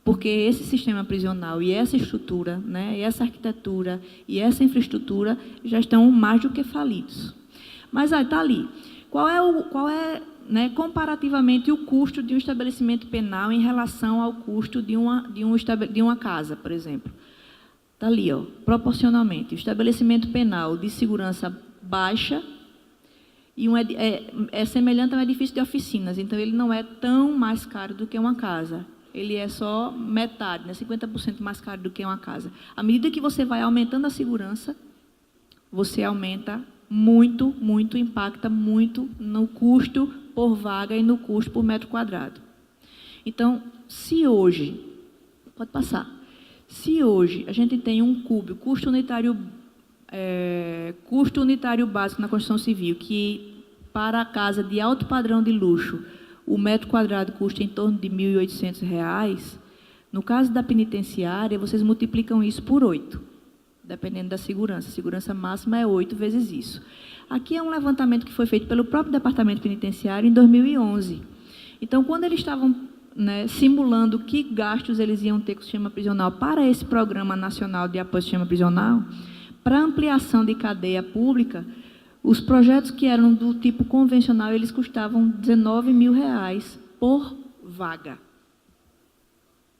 Porque esse sistema prisional e essa estrutura, né, e essa arquitetura e essa infraestrutura já estão mais do que falidos. Mas está ali. Qual é né, comparativamente o custo de um estabelecimento penal em relação ao custo de uma casa, por exemplo? Está ali, ó, proporcionalmente. O estabelecimento penal de segurança baixa e é semelhante a um edifício de oficinas, então ele não é tão mais caro do que uma casa. Ele é só metade, né, 50% mais caro do que uma casa. À medida que você vai aumentando a segurança, você aumenta muito, impacta muito no custo por vaga e no custo por metro quadrado. Então, se hoje, pode passar, se hoje a gente tem um cúbio, custo unitário básico na construção civil, que para a casa de alto padrão de luxo, o metro quadrado custa em torno de R$ 1.800, no caso da penitenciária, vocês multiplicam isso por 8, dependendo da segurança. A segurança máxima é 8 vezes isso. Aqui é um levantamento que foi feito pelo próprio Departamento Penitenciário em 2011. Então, quando eles estavam simulando que gastos eles iam ter com o sistema prisional para esse Programa Nacional de Apoio ao Sistema Prisional, para ampliação de cadeia pública, os projetos que eram do tipo convencional, eles custavam R$ 19.000 por vaga.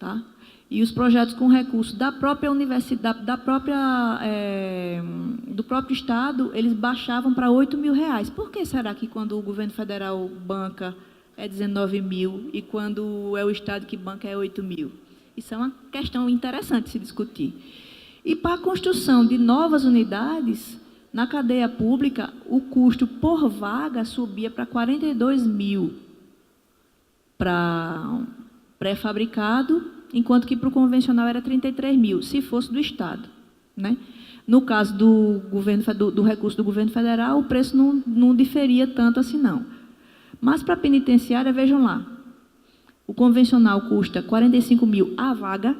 tá? E os projetos com recursos da própria universidade, do próprio Estado, eles baixavam para R$8.000. Por que será que quando o governo federal banca é 19 mil e quando é o Estado que banca é 8 mil? Isso é uma questão interessante de se discutir. E para a construção de novas unidades, na cadeia pública, o custo por vaga subia para 42 mil para pré-fabricado, enquanto que para o convencional era 33 mil, se fosse do Estado, né? No caso do recurso do governo federal, o preço não diferia tanto assim, não. Mas para a penitenciária, vejam lá, o convencional custa 45 mil a vaga,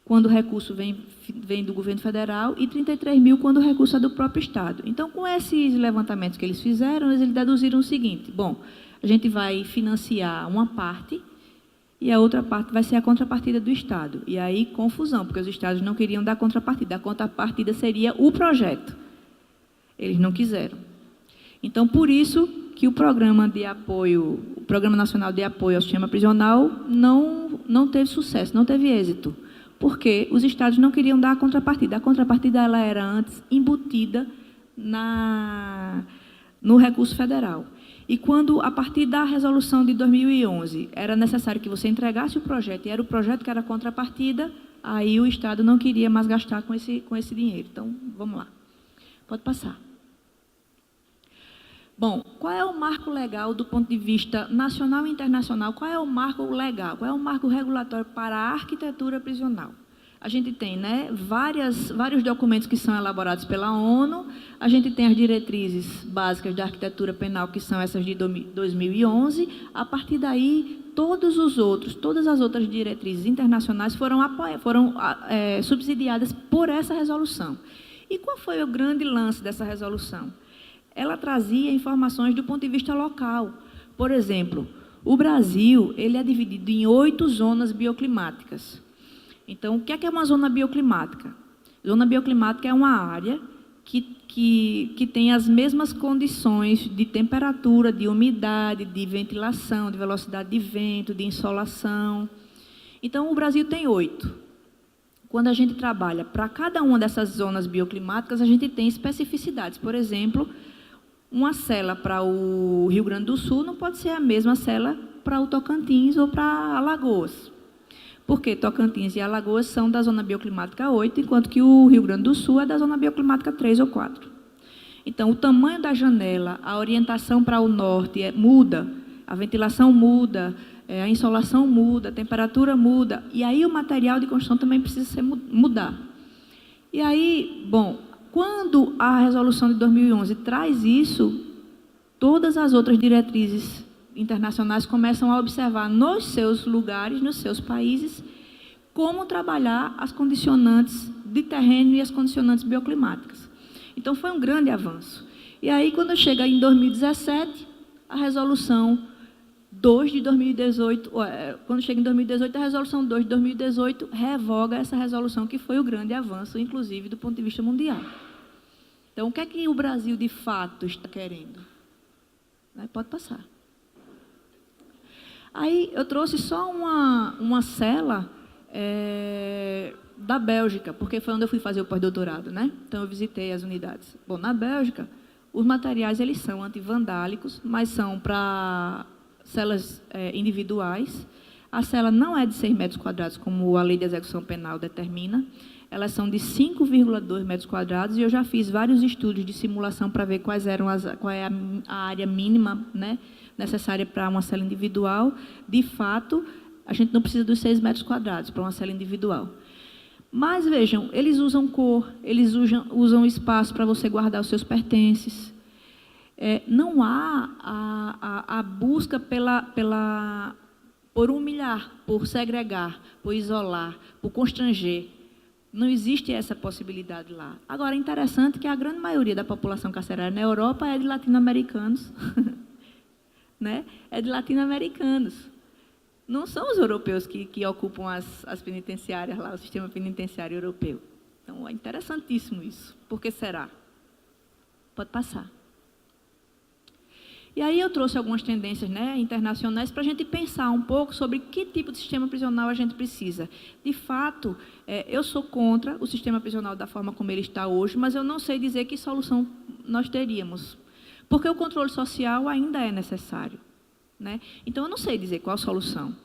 quando o recurso vem do governo federal, e 33 mil quando o recurso é do próprio Estado. Então, com esses levantamentos que eles fizeram, eles deduziram o seguinte: bom, a gente vai financiar uma parte e a outra parte vai ser a contrapartida do Estado. E aí, confusão, porque os Estados não queriam dar contrapartida. A contrapartida seria o projeto. Eles não quiseram. Então, por isso que o Programa Nacional de Apoio ao Sistema Prisional não teve sucesso, não teve êxito, porque os Estados não queriam dar a contrapartida. A contrapartida ela era antes embutida no recurso federal. E quando, a partir da resolução de 2011, era necessário que você entregasse o projeto, e era o projeto que era a contrapartida, aí o Estado não queria mais gastar com esse dinheiro. Então, vamos lá. Pode passar. Bom, qual é o marco legal do ponto de vista nacional e internacional? Qual é o marco legal? Qual é o marco regulatório para a arquitetura prisional? A gente tem, né, vários documentos que são elaborados pela ONU, a gente tem as diretrizes básicas da arquitetura penal, que são essas de 2011, a partir daí, todas as outras diretrizes internacionais foram subsidiadas por essa resolução. E qual foi o grande lance dessa resolução? Ela trazia informações do ponto de vista local. Por exemplo, o Brasil ele é dividido em 8 zonas bioclimáticas. Então, o que é uma zona bioclimática? Zona bioclimática é uma área que tem as mesmas condições de temperatura, de umidade, de ventilação, de velocidade de vento, de insolação. Então, o Brasil tem 8. Quando a gente trabalha para cada uma dessas zonas bioclimáticas, a gente tem especificidades. Por exemplo, uma cela para o Rio Grande do Sul não pode ser a mesma cela para o Tocantins ou para Alagoas. Porque Tocantins e Alagoas são da zona bioclimática 8, enquanto que o Rio Grande do Sul é da zona bioclimática 3 ou 4. Então, o tamanho da janela, a orientação para o norte muda, a ventilação muda, a insolação muda, a temperatura muda, e aí o material de construção também precisa mudar. E aí, bom, quando a resolução de 2011 traz isso, todas as outras diretrizes internacionais começam a observar nos seus lugares, nos seus países, como trabalhar as condicionantes de terreno e as condicionantes bioclimáticas. Então, foi um grande avanço. E aí, quando chega em 2017, a resolução 2 de 2018, quando chega em 2018, a resolução 2 de 2018 revoga essa resolução, que foi o grande avanço, inclusive, do ponto de vista mundial. Então, o que é que o Brasil, de fato, está querendo? Pode passar. Aí, eu trouxe só uma cela da Bélgica, porque foi onde eu fui fazer o pós-doutorado, né? Então, eu visitei as unidades. Bom, na Bélgica, os materiais, eles são antivandálicos, mas são para celas individuais. A cela não é de 6 metros quadrados, como a lei de execução penal determina. Elas são de 5,2 metros quadrados, e eu já fiz vários estudos de simulação para ver qual é a área mínima, né, necessária para uma cela individual. De fato, a gente não precisa dos 6 metros quadrados para uma cela individual. Mas, vejam, eles usam cor, eles usam espaço para você guardar os seus pertences. Não há a busca por humilhar, por segregar, por isolar, por constranger. Não existe essa possibilidade lá. Agora, é interessante que a grande maioria da população carcerária na Europa é de latino-americanos. Né? É de latino-americanos. Não são os europeus que ocupam as penitenciárias lá, o sistema penitenciário europeu. Então, é interessantíssimo isso. Por que será? Pode passar. E aí eu trouxe algumas tendências, né, internacionais para a gente pensar um pouco sobre que tipo de sistema prisional a gente precisa. De fato, eu sou contra o sistema prisional da forma como ele está hoje, mas eu não sei dizer que solução nós teríamos, porque o controle social ainda é necessário, né? Então, eu não sei dizer qual a solução,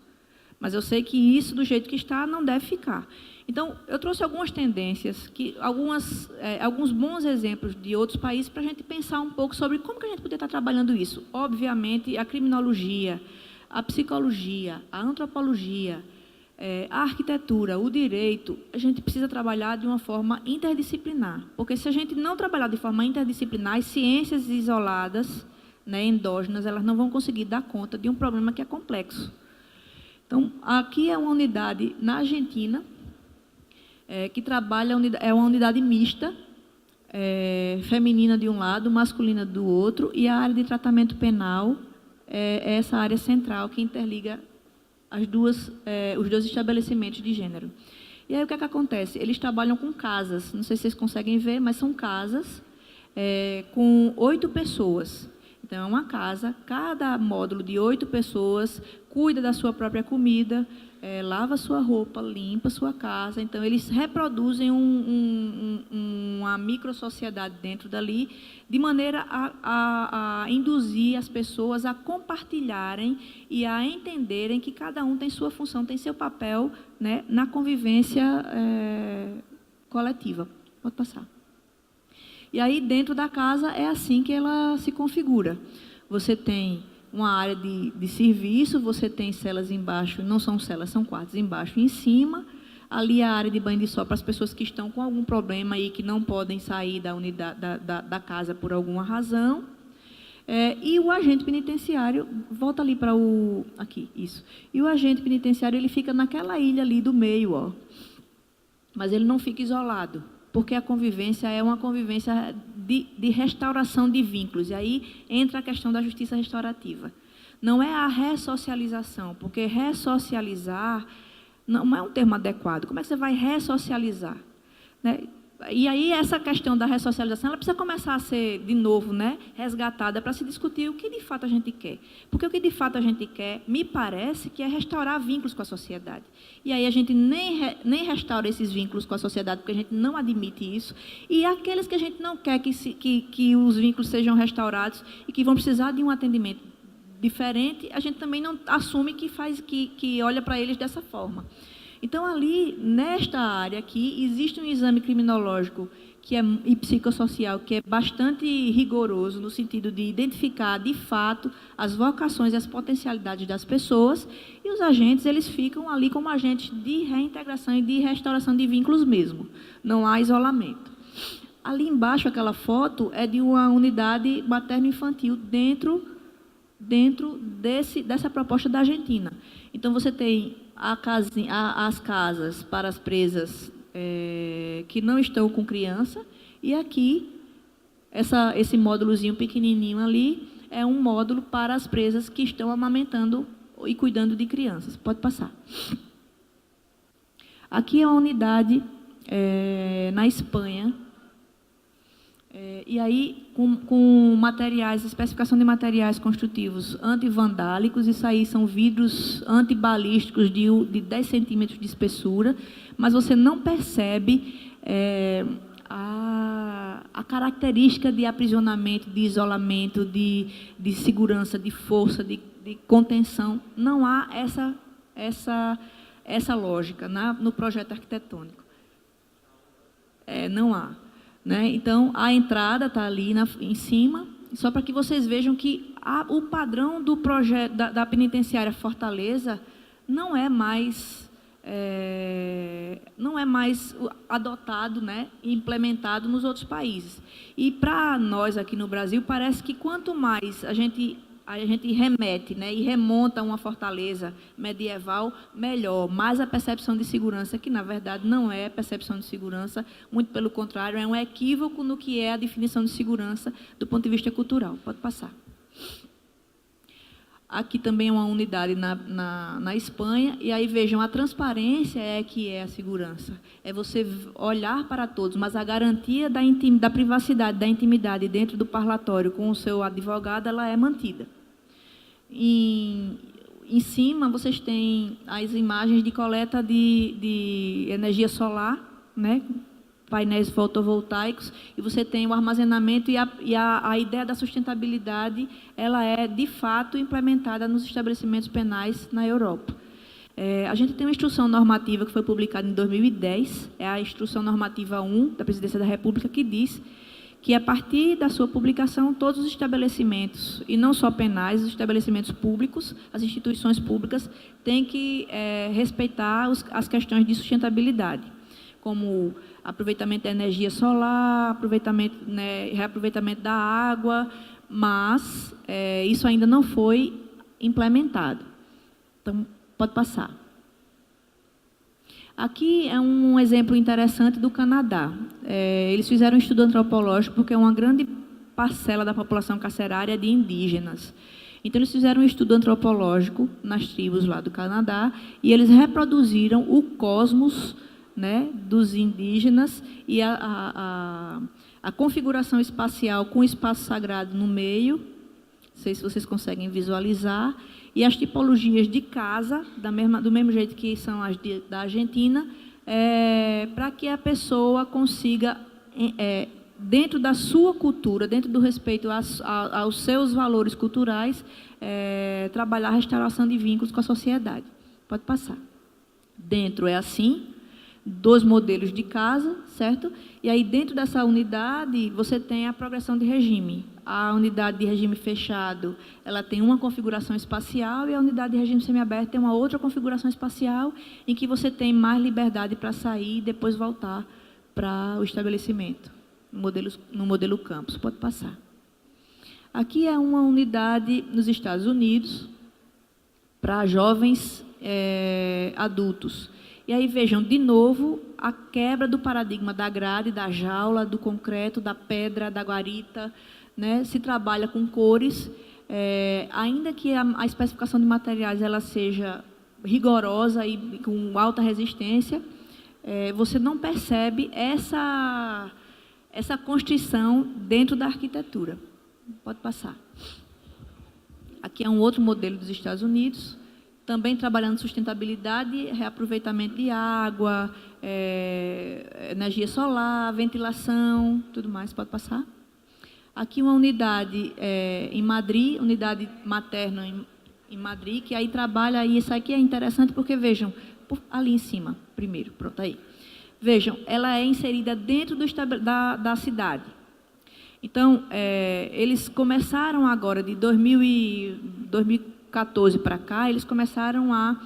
mas eu sei que isso, do jeito que está, não deve ficar. Então, eu trouxe algumas tendências, alguns bons exemplos de outros países para a gente pensar um pouco sobre como que a gente poderia estar trabalhando isso. Obviamente, a criminologia, a psicologia, a antropologia, a arquitetura, o direito, a gente precisa trabalhar de uma forma interdisciplinar, porque se a gente não trabalhar de forma interdisciplinar, as ciências isoladas, né, endógenas, elas não vão conseguir dar conta de um problema que é complexo. Então, aqui é uma unidade na Argentina, que trabalha, é uma unidade mista, feminina de um lado, masculina do outro, e a área de tratamento penal é essa área central que interliga os dois estabelecimentos de gênero. E aí o que é que acontece? Eles trabalham com casas, não sei se vocês conseguem ver, mas são casas com 8 pessoas. Então, é uma casa, cada módulo de 8 pessoas, cuida da sua própria comida, lava sua roupa, limpa sua casa. Então, eles reproduzem uma microsociedade dentro dali, de maneira a induzir as pessoas a compartilharem e a entenderem que cada um tem sua função, tem seu papel, né, na convivência coletiva. Pode passar. E aí, dentro da casa, é assim que ela se configura. Você tem uma área de serviço, você tem celas embaixo, não são celas, são quartos embaixo e em cima. Ali a área de banho de sol para as pessoas que estão com algum problema aí, que não podem sair da unidade da casa por alguma razão. E o agente penitenciário, volta ali para o... Aqui, isso. E o agente penitenciário, ele fica naquela ilha ali do meio, ó. Mas ele não fica isolado, porque a convivência é uma convivência de restauração de vínculos. E aí entra a questão da justiça restaurativa. Não é a ressocialização, porque ressocializar não é um termo adequado. Como é que você vai ressocializar, né? E aí essa questão da ressocialização, ela precisa começar a ser, de novo, né, resgatada para se discutir o que de fato a gente quer. Porque o que de fato a gente quer, me parece, que é restaurar vínculos com a sociedade. E aí a gente nem restaura esses vínculos com a sociedade, porque a gente não admite isso. E aqueles que a gente não quer que os vínculos sejam restaurados e que vão precisar de um atendimento diferente, a gente também não assume que olha para eles dessa forma. Então, ali, nesta área aqui, existe um exame criminológico e psicossocial que é bastante rigoroso, no sentido de identificar, de fato, as vocações e as potencialidades das pessoas, e os agentes, eles ficam ali como agentes de reintegração e de restauração de vínculos mesmo. Não há isolamento. Ali embaixo, aquela foto é de uma unidade materno-infantil dentro dessa proposta da Argentina. Então, você tem as casas para as presas que não estão com criança, e aqui, esse módulozinho pequenininho ali, é um módulo para as presas que estão amamentando e cuidando de crianças. Pode passar. Aqui é uma unidade na Espanha, e aí com materiais, especificação de materiais construtivos antivandálicos. Isso aí são vidros antibalísticos de 10 centímetros de espessura, mas você não percebe a característica de aprisionamento, de isolamento, de segurança, de força, de contenção. Não há essa lógica no projeto arquitetônico. Não há. Né? Então, a entrada está ali em cima, só para que vocês vejam que o padrão do projeto da penitenciária Fortaleza não é mais adotado, né, e implementado nos outros países. E para nós aqui no Brasil, parece que quanto mais a gente remete, né, e remonta uma fortaleza medieval, melhor. Mais a percepção de segurança, que na verdade não é percepção de segurança, muito pelo contrário, é um equívoco no que é a definição de segurança do ponto de vista cultural. Pode passar. Aqui também é uma unidade na Espanha. E aí, vejam, a transparência é que é a segurança. É você olhar para todos, mas a garantia da privacidade, da intimidade dentro do parlatório com o seu advogado, ela é mantida. Em cima, vocês têm as imagens de coleta de energia solar, né? Painéis fotovoltaicos, e você tem o armazenamento e a ideia da sustentabilidade, ela é, de fato, implementada nos estabelecimentos penais na Europa. A gente tem uma instrução normativa que foi publicada em 2010, é a Instrução Normativa 1 da Presidência da República, que diz que, a partir da sua publicação, todos os estabelecimentos, e não só penais, os estabelecimentos públicos, as instituições públicas, têm que respeitar as questões de sustentabilidade, como aproveitamento da energia solar, reaproveitamento da água, mas isso ainda não foi implementado. Então, pode passar. Aqui é um exemplo interessante do Canadá. Eles fizeram um estudo antropológico porque é uma grande parcela da população carcerária de indígenas. Então, eles fizeram um estudo antropológico nas tribos lá do Canadá e eles reproduziram o cosmos, né, dos indígenas e a configuração espacial com o espaço sagrado no meio, não sei se vocês conseguem visualizar, e as tipologias de casa, do mesmo jeito que são as da Argentina, para que a pessoa consiga, dentro da sua cultura, dentro do respeito aos seus valores culturais, trabalhar a restauração de vínculos com a sociedade. Pode passar. Dentro é assim, 2 modelos de casa, certo? E aí, dentro dessa unidade, você tem a progressão de regime. A unidade de regime fechado, ela tem uma configuração espacial, e a unidade de regime semiaberto tem uma outra configuração espacial, em que você tem mais liberdade para sair e depois voltar para o estabelecimento, no modelo campus. Pode passar. Aqui é uma unidade nos Estados Unidos, para jovens adultos. E aí, vejam, de novo, a quebra do paradigma da grade, da jaula, do concreto, da pedra, da guarita, né? Se trabalha com cores, ainda que a especificação de materiais ela seja rigorosa e com alta resistência, você não percebe essa constrição dentro da arquitetura. Pode passar. Aqui é um outro modelo dos Estados Unidos, também trabalhando sustentabilidade, reaproveitamento de água, energia solar, ventilação, tudo mais. Pode passar. Aqui uma unidade em Madrid, unidade materna em Madrid, que aí trabalha, e isso aqui é interessante porque, vejam, ali em cima, primeiro, pronto, aí. Vejam, ela é inserida dentro da cidade. Então, eles começaram agora, de 2014 para cá, eles começaram a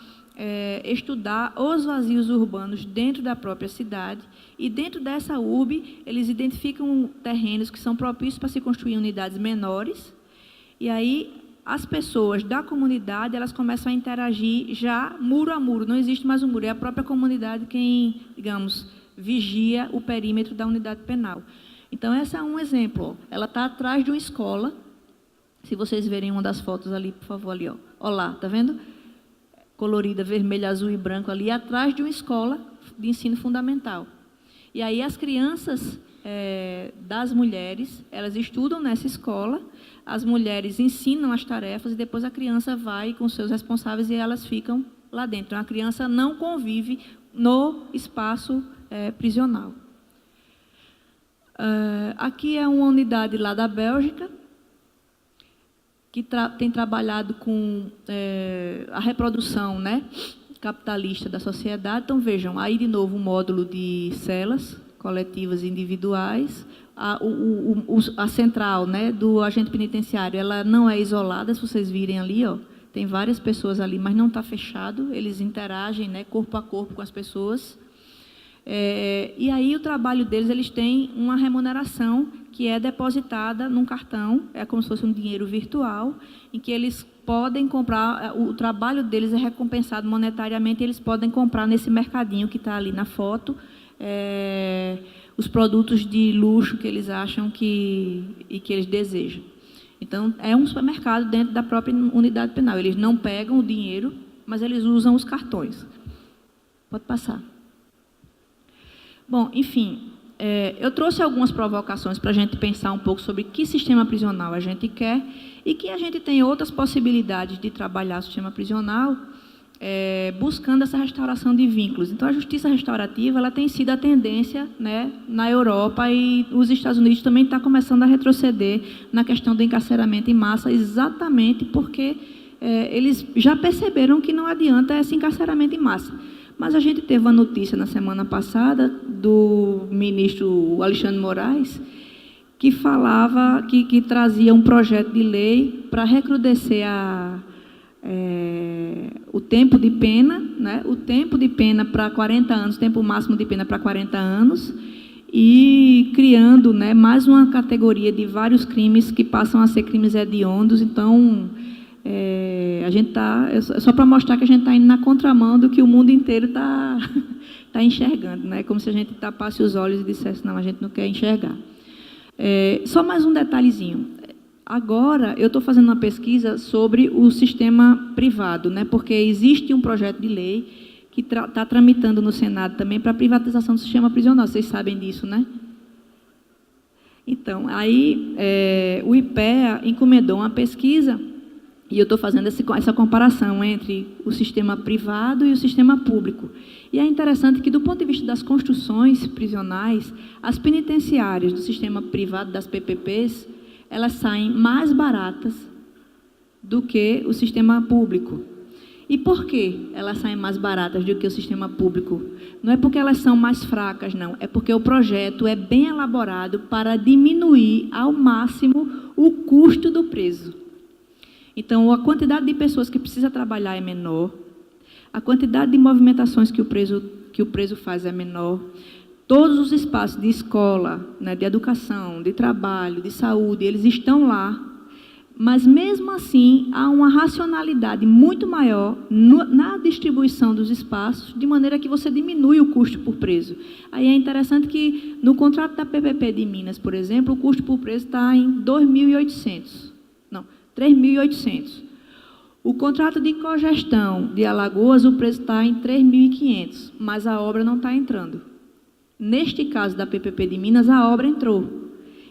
estudar os vazios urbanos dentro da própria cidade, e dentro dessa urbe, eles identificam terrenos que são propícios para se construir unidades menores, e aí as pessoas da comunidade, elas começam a interagir já muro a muro, não existe mais um muro, é a própria comunidade quem, digamos, vigia o perímetro da unidade penal. Então, esse é um exemplo, ó. Ela está atrás de uma escola. Se vocês verem uma das fotos ali, por favor, ali, ó. Olha lá, tá vendo? Colorida, vermelho, azul e branco ali, atrás de uma escola de ensino fundamental. E aí as crianças das mulheres, elas estudam nessa escola, as mulheres ensinam as tarefas e depois a criança vai com seus responsáveis e elas ficam lá dentro. Então, a criança não convive no espaço prisional. Aqui é uma unidade lá da Bélgica, que tem trabalhado com a reprodução, né, capitalista da sociedade. Então, vejam, aí de novo um módulo de celas coletivas e individuais. A central, né, do agente penitenciário, ela não é isolada, se vocês virem ali, ó, tem várias pessoas ali, mas não está fechado, eles interagem, né, corpo a corpo com as pessoas. E aí o trabalho deles, eles têm uma remuneração que é depositada num cartão, é como se fosse um dinheiro virtual, em que eles podem comprar, o trabalho deles é recompensado monetariamente, e eles podem comprar nesse mercadinho que está ali na foto, os produtos de luxo que eles acham que eles desejam. Então, é um supermercado dentro da própria unidade penal. Eles não pegam o dinheiro, mas eles usam os cartões. Pode passar. Bom, enfim, eu trouxe algumas provocações para a gente pensar um pouco sobre que sistema prisional a gente quer e que a gente tem outras possibilidades de trabalhar o sistema prisional, buscando essa restauração de vínculos. Então, a justiça restaurativa ela tem sido a tendência, né, na Europa, e os Estados Unidos também está começando a retroceder na questão do encarceramento em massa, exatamente porque eles já perceberam que não adianta esse encarceramento em massa. Mas a gente teve uma notícia na semana passada do ministro Alexandre Moraes, que falava, que trazia um projeto de lei para recrudescer o tempo de pena, né? O tempo de pena para 40 anos, tempo máximo de pena para 40 anos, e criando, né, mais uma categoria de vários crimes que passam a ser crimes hediondos. Então, a gente só para mostrar que a gente está indo na contramão do que o mundo inteiro está enxergando, né? Como se a gente tapasse os olhos e dissesse, não, a gente não quer enxergar. Só mais um detalhezinho. Agora, eu estou fazendo uma pesquisa sobre o sistema privado, né? Porque existe um projeto de lei que está tramitando no Senado também para a privatização do sistema prisional. Vocês sabem disso, né? Então, aí o IPEA encomendou uma pesquisa e eu estou fazendo essa comparação entre o sistema privado e o sistema público. E é interessante que, do ponto de vista das construções prisionais, as penitenciárias do sistema privado, das PPPs, elas saem mais baratas do que o sistema público. E por que elas saem mais baratas do que o sistema público? Não é porque elas são mais fracas, não. É porque o projeto é bem elaborado para diminuir ao máximo o custo do preso. Então, a quantidade de pessoas que precisa trabalhar é menor, a quantidade de movimentações que o preso faz é menor, todos os espaços de escola, né, de educação, de trabalho, de saúde, eles estão lá, mas, mesmo assim, há uma racionalidade muito maior na distribuição dos espaços, de maneira que você diminui o custo por preso. Aí é interessante que, no contrato da PPP de Minas, por exemplo, o custo por preso está em 2.800. Não, 3.800. O contrato de cogestão de Alagoas, o preço está em 3.500, mas a obra não está entrando. Neste caso da PPP de Minas, a obra entrou.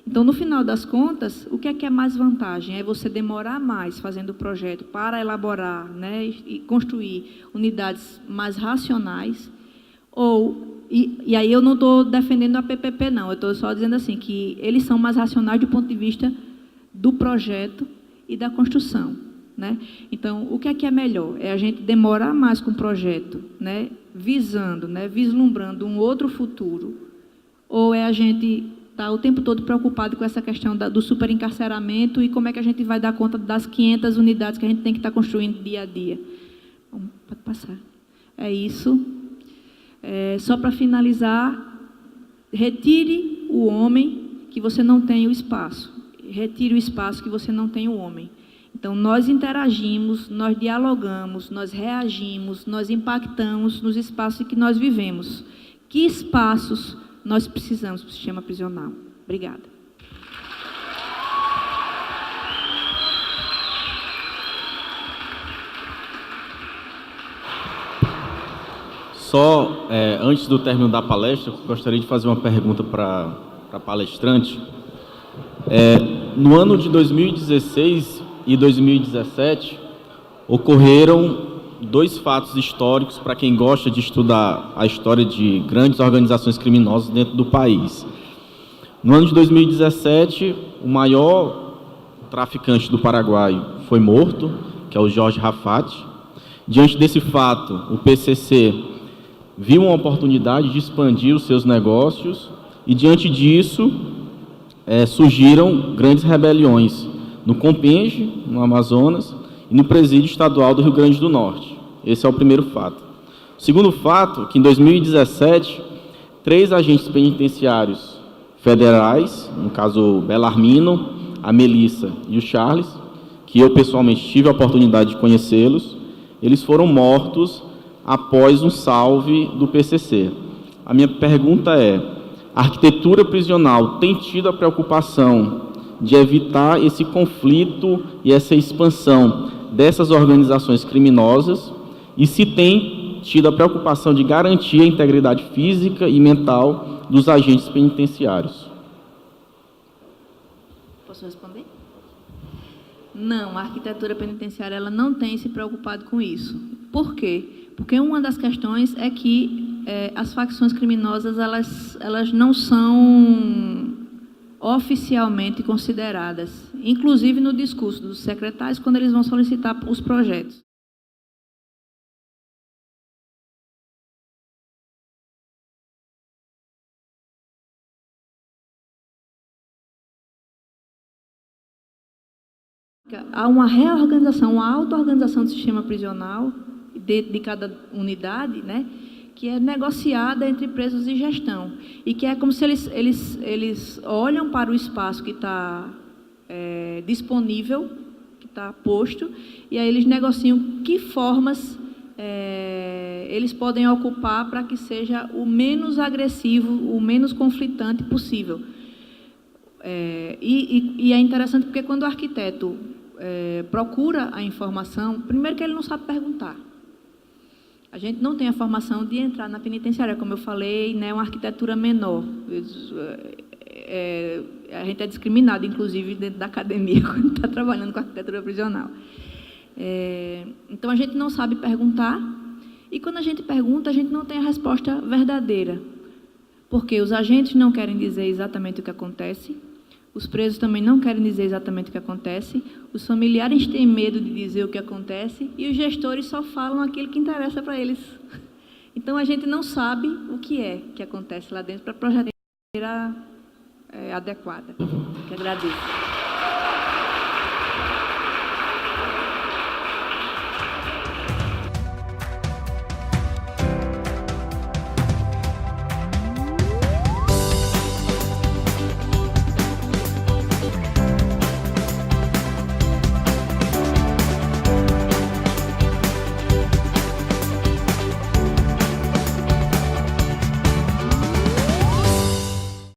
Então, no final das contas, o que é mais vantagem? É você demorar mais fazendo o projeto para elaborar, né, e construir unidades mais racionais, e aí eu não estou defendendo a PPP, não, eu estou só dizendo assim, que eles são mais racionais do ponto de vista do projeto e da construção, né? Então, o que é melhor? É a gente demorar mais com o projeto, né, visando, né, vislumbrando um outro futuro, ou é a gente estar o tempo todo preocupado com essa questão do superencarceramento e como é que a gente vai dar conta das 500 unidades que a gente tem que estar construindo dia a dia? Bom, pode passar. É isso. Só para finalizar, retire o homem que você não tem o espaço. Retire o espaço que você não tem o homem. Então, nós interagimos, nós dialogamos, nós reagimos, nós impactamos nos espaços em que nós vivemos. Que espaços nós precisamos para o sistema prisional? Obrigada. Só, antes do término da palestra, gostaria de fazer uma pergunta para a palestrante. No ano de 2016 e 2017, ocorreram 2 fatos históricos para quem gosta de estudar a história de grandes organizações criminosas dentro do país. No ano de 2017, o maior traficante do Paraguai foi morto, que é o Jorge Rafati. Diante desse fato, o PCC viu uma oportunidade de expandir os seus negócios e, diante disso, surgiram grandes rebeliões no Compenge, no Amazonas, e no Presídio Estadual do Rio Grande do Norte. Esse é o primeiro fato. O segundo fato, que em 2017, 3 agentes penitenciários federais, no caso o Belarmino, a Melissa e o Charles, que eu pessoalmente tive a oportunidade de conhecê-los, eles foram mortos após um salve do PCC. A minha pergunta é: a arquitetura prisional tem tido a preocupação de evitar esse conflito e essa expansão dessas organizações criminosas, e se tem tido a preocupação de garantir a integridade física e mental dos agentes penitenciários. Posso responder? Não, a arquitetura penitenciária ela não tem se preocupado com isso. Por quê? Porque uma das questões é que as facções criminosas elas não são oficialmente consideradas, inclusive no discurso dos secretários, quando eles vão solicitar os projetos. Há uma reorganização, uma auto-organização do sistema prisional, de cada unidade, né, que é negociada entre presos e gestão. E que é como se eles olham para o espaço que está disponível, que está posto, e aí eles negociam que formas eles podem ocupar para que seja o menos agressivo, o menos conflitante possível. E é interessante porque quando o arquiteto procura a informação, primeiro que ele não sabe perguntar. A gente não tem a formação de entrar na penitenciária, como eu falei, né, uma arquitetura menor. A gente é discriminado, inclusive, dentro da academia, quando está trabalhando com arquitetura prisional. Então, a gente não sabe perguntar, e quando a gente pergunta, a gente não tem a resposta verdadeira, porque os agentes não querem dizer exatamente o que acontece, os presos também não querem dizer exatamente o que acontece, os familiares têm medo de dizer o que acontece e os gestores só falam aquilo que interessa para eles. Então, a gente não sabe o que é que acontece lá dentro para projetar de maneira adequada. Que agradeço.